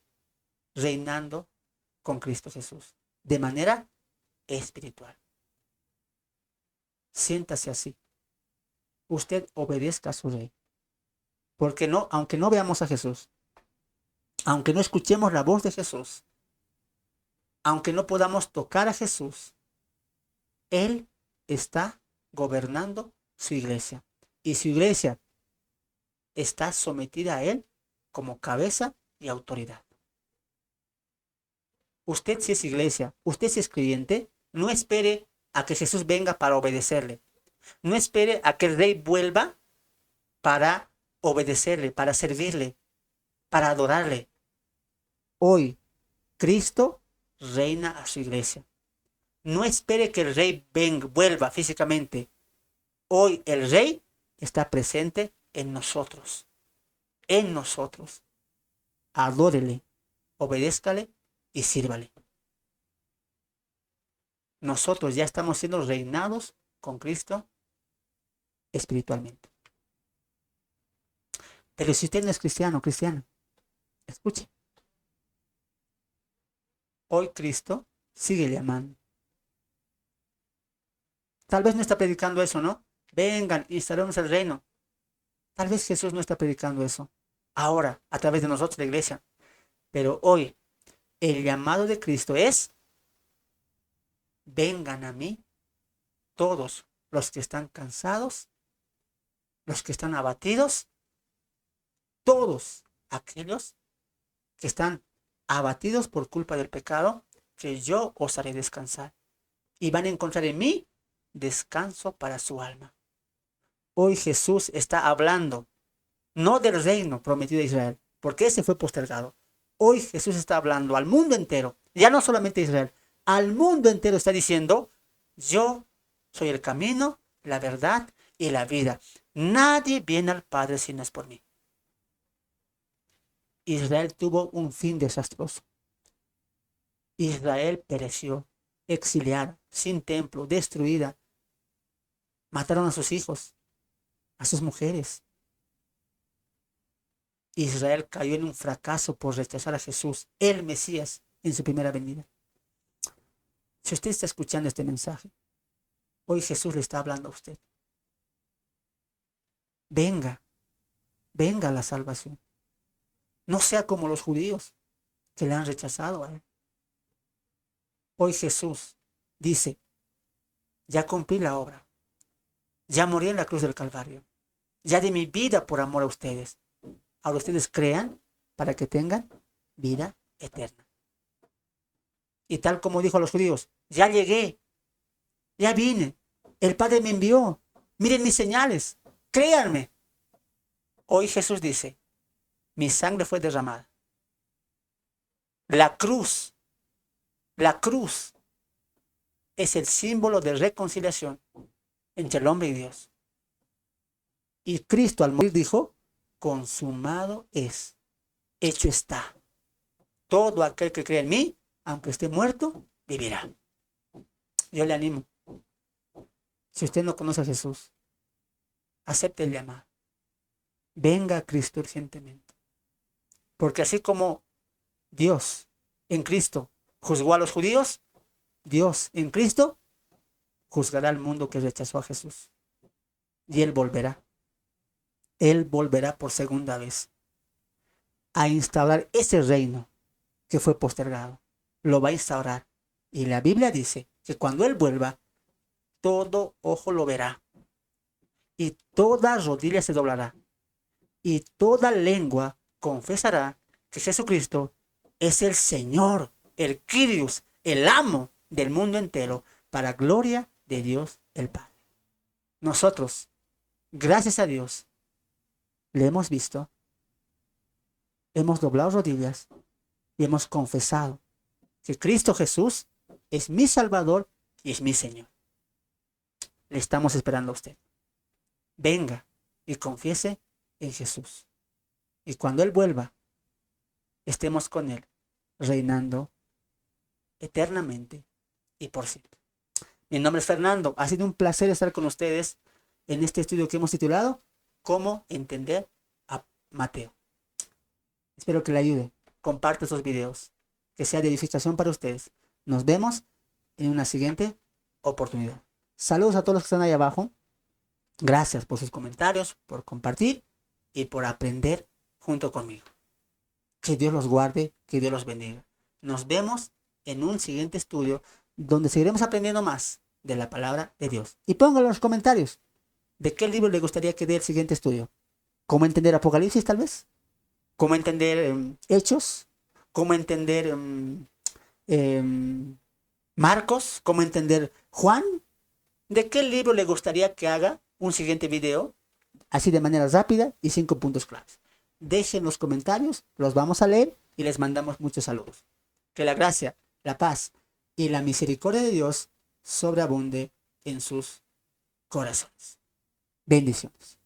reinando con Cristo Jesús de manera espiritual. Siéntase así. Usted obedezca a su rey. Porque no, aunque no veamos a Jesús, aunque no escuchemos la voz de Jesús, aunque no podamos tocar a Jesús, Él está gobernando su iglesia. Y su iglesia está sometida a Él como cabeza y autoridad. Usted, si es iglesia, usted si es creyente, no espere a que Jesús venga para obedecerle. No espere a que el rey vuelva para obedecerle, para servirle, para adorarle. Hoy, Cristo reina a su iglesia. No espere que el rey vuelva físicamente. Hoy el rey está presente en nosotros. En nosotros. Adórele, obedézcale y sírvale. Nosotros ya estamos siendo reinados con Cristo espiritualmente. Pero si usted no es cristiano, escuche. Hoy Cristo sigue llamando. Tal vez no está predicando eso, ¿no? Vengan, instalemos el reino. Tal vez Jesús no está predicando eso. Ahora, a través de nosotros, la iglesia. Pero hoy, el llamado de Cristo es: vengan a mí todos los que están cansados, los que están abatidos, todos aquellos que están abatidos por culpa del pecado, que yo os haré descansar. Y van a encontrar en mí descanso para su alma. Hoy Jesús está hablando, no del reino prometido a Israel, porque ese fue postergado. Hoy Jesús está hablando al mundo entero, ya no solamente a Israel, al mundo entero está diciendo: yo soy el camino, la verdad y la vida. Nadie viene al Padre si no es por mí. Israel tuvo un fin desastroso. Israel pereció, exiliada, sin templo, destruida. Mataron a sus hijos, a sus mujeres. Israel cayó en un fracaso por rechazar a Jesús, el Mesías, en su primera venida. Si usted está escuchando este mensaje, hoy Jesús le está hablando a usted. Venga, venga a la salvación. No sea como los judíos que le han rechazado a él. Hoy Jesús dice: ya cumplí la obra, ya morí en la cruz del Calvario, ya di mi vida por amor a ustedes. Ahora ustedes crean para que tengan vida eterna. Y tal como dijo a los judíos: ya llegué, ya vine, el Padre me envió, miren mis señales, créanme. Hoy Jesús dice: mi sangre fue derramada. La cruz es el símbolo de reconciliación entre el hombre y Dios. Y Cristo al morir dijo: consumado es, hecho está. Todo aquel que cree en mí, aunque esté muerto, vivirá. Yo le animo. Si usted no conoce a Jesús, acepte el llamado. Venga a Cristo urgentemente. Porque así como Dios en Cristo juzgó a los judíos, Dios en Cristo juzgará al mundo que rechazó a Jesús. Y Él volverá. Él volverá por segunda vez a instaurar ese reino que fue postergado. Lo va a instaurar. Y la Biblia dice que cuando Él vuelva, todo ojo lo verá y toda rodilla se doblará y toda lengua confesará que Jesucristo es el Señor, el Kyrios, el amo del mundo entero, para gloria de Dios el Padre. Nosotros, gracias a Dios, le hemos visto, hemos doblado rodillas y hemos confesado que Cristo Jesús es mi Salvador y es mi Señor. Le estamos esperando a usted. Venga y confiese en Jesús. Y cuando Él vuelva, estemos con Él, reinando eternamente y por siempre. Mi nombre es Fernando. Ha sido un placer estar con ustedes en este estudio que hemos titulado ¿Cómo entender a Mateo? Espero que le ayude. Comparte estos videos. Que sea de edificación para ustedes. Nos vemos en una siguiente oportunidad. Saludos a todos los que están ahí abajo. Gracias por sus comentarios, por compartir y por aprender junto conmigo. Que Dios los guarde, que Dios los bendiga. Nos vemos en un siguiente estudio donde seguiremos aprendiendo más de la palabra de Dios. Y pónganlo en los comentarios de qué libro le gustaría que dé el siguiente estudio. ¿Cómo entender Apocalipsis tal vez? ¿Cómo entender Hechos? ¿Cómo entender Marcos? ¿Cómo entender Juan? ¿De qué libro le gustaría que haga un siguiente video? Así de manera rápida y 5 puntos claves. Dejen los comentarios, los vamos a leer y les mandamos muchos saludos. Que la gracia, la paz y la misericordia de Dios sobreabunde en sus corazones. Bendiciones.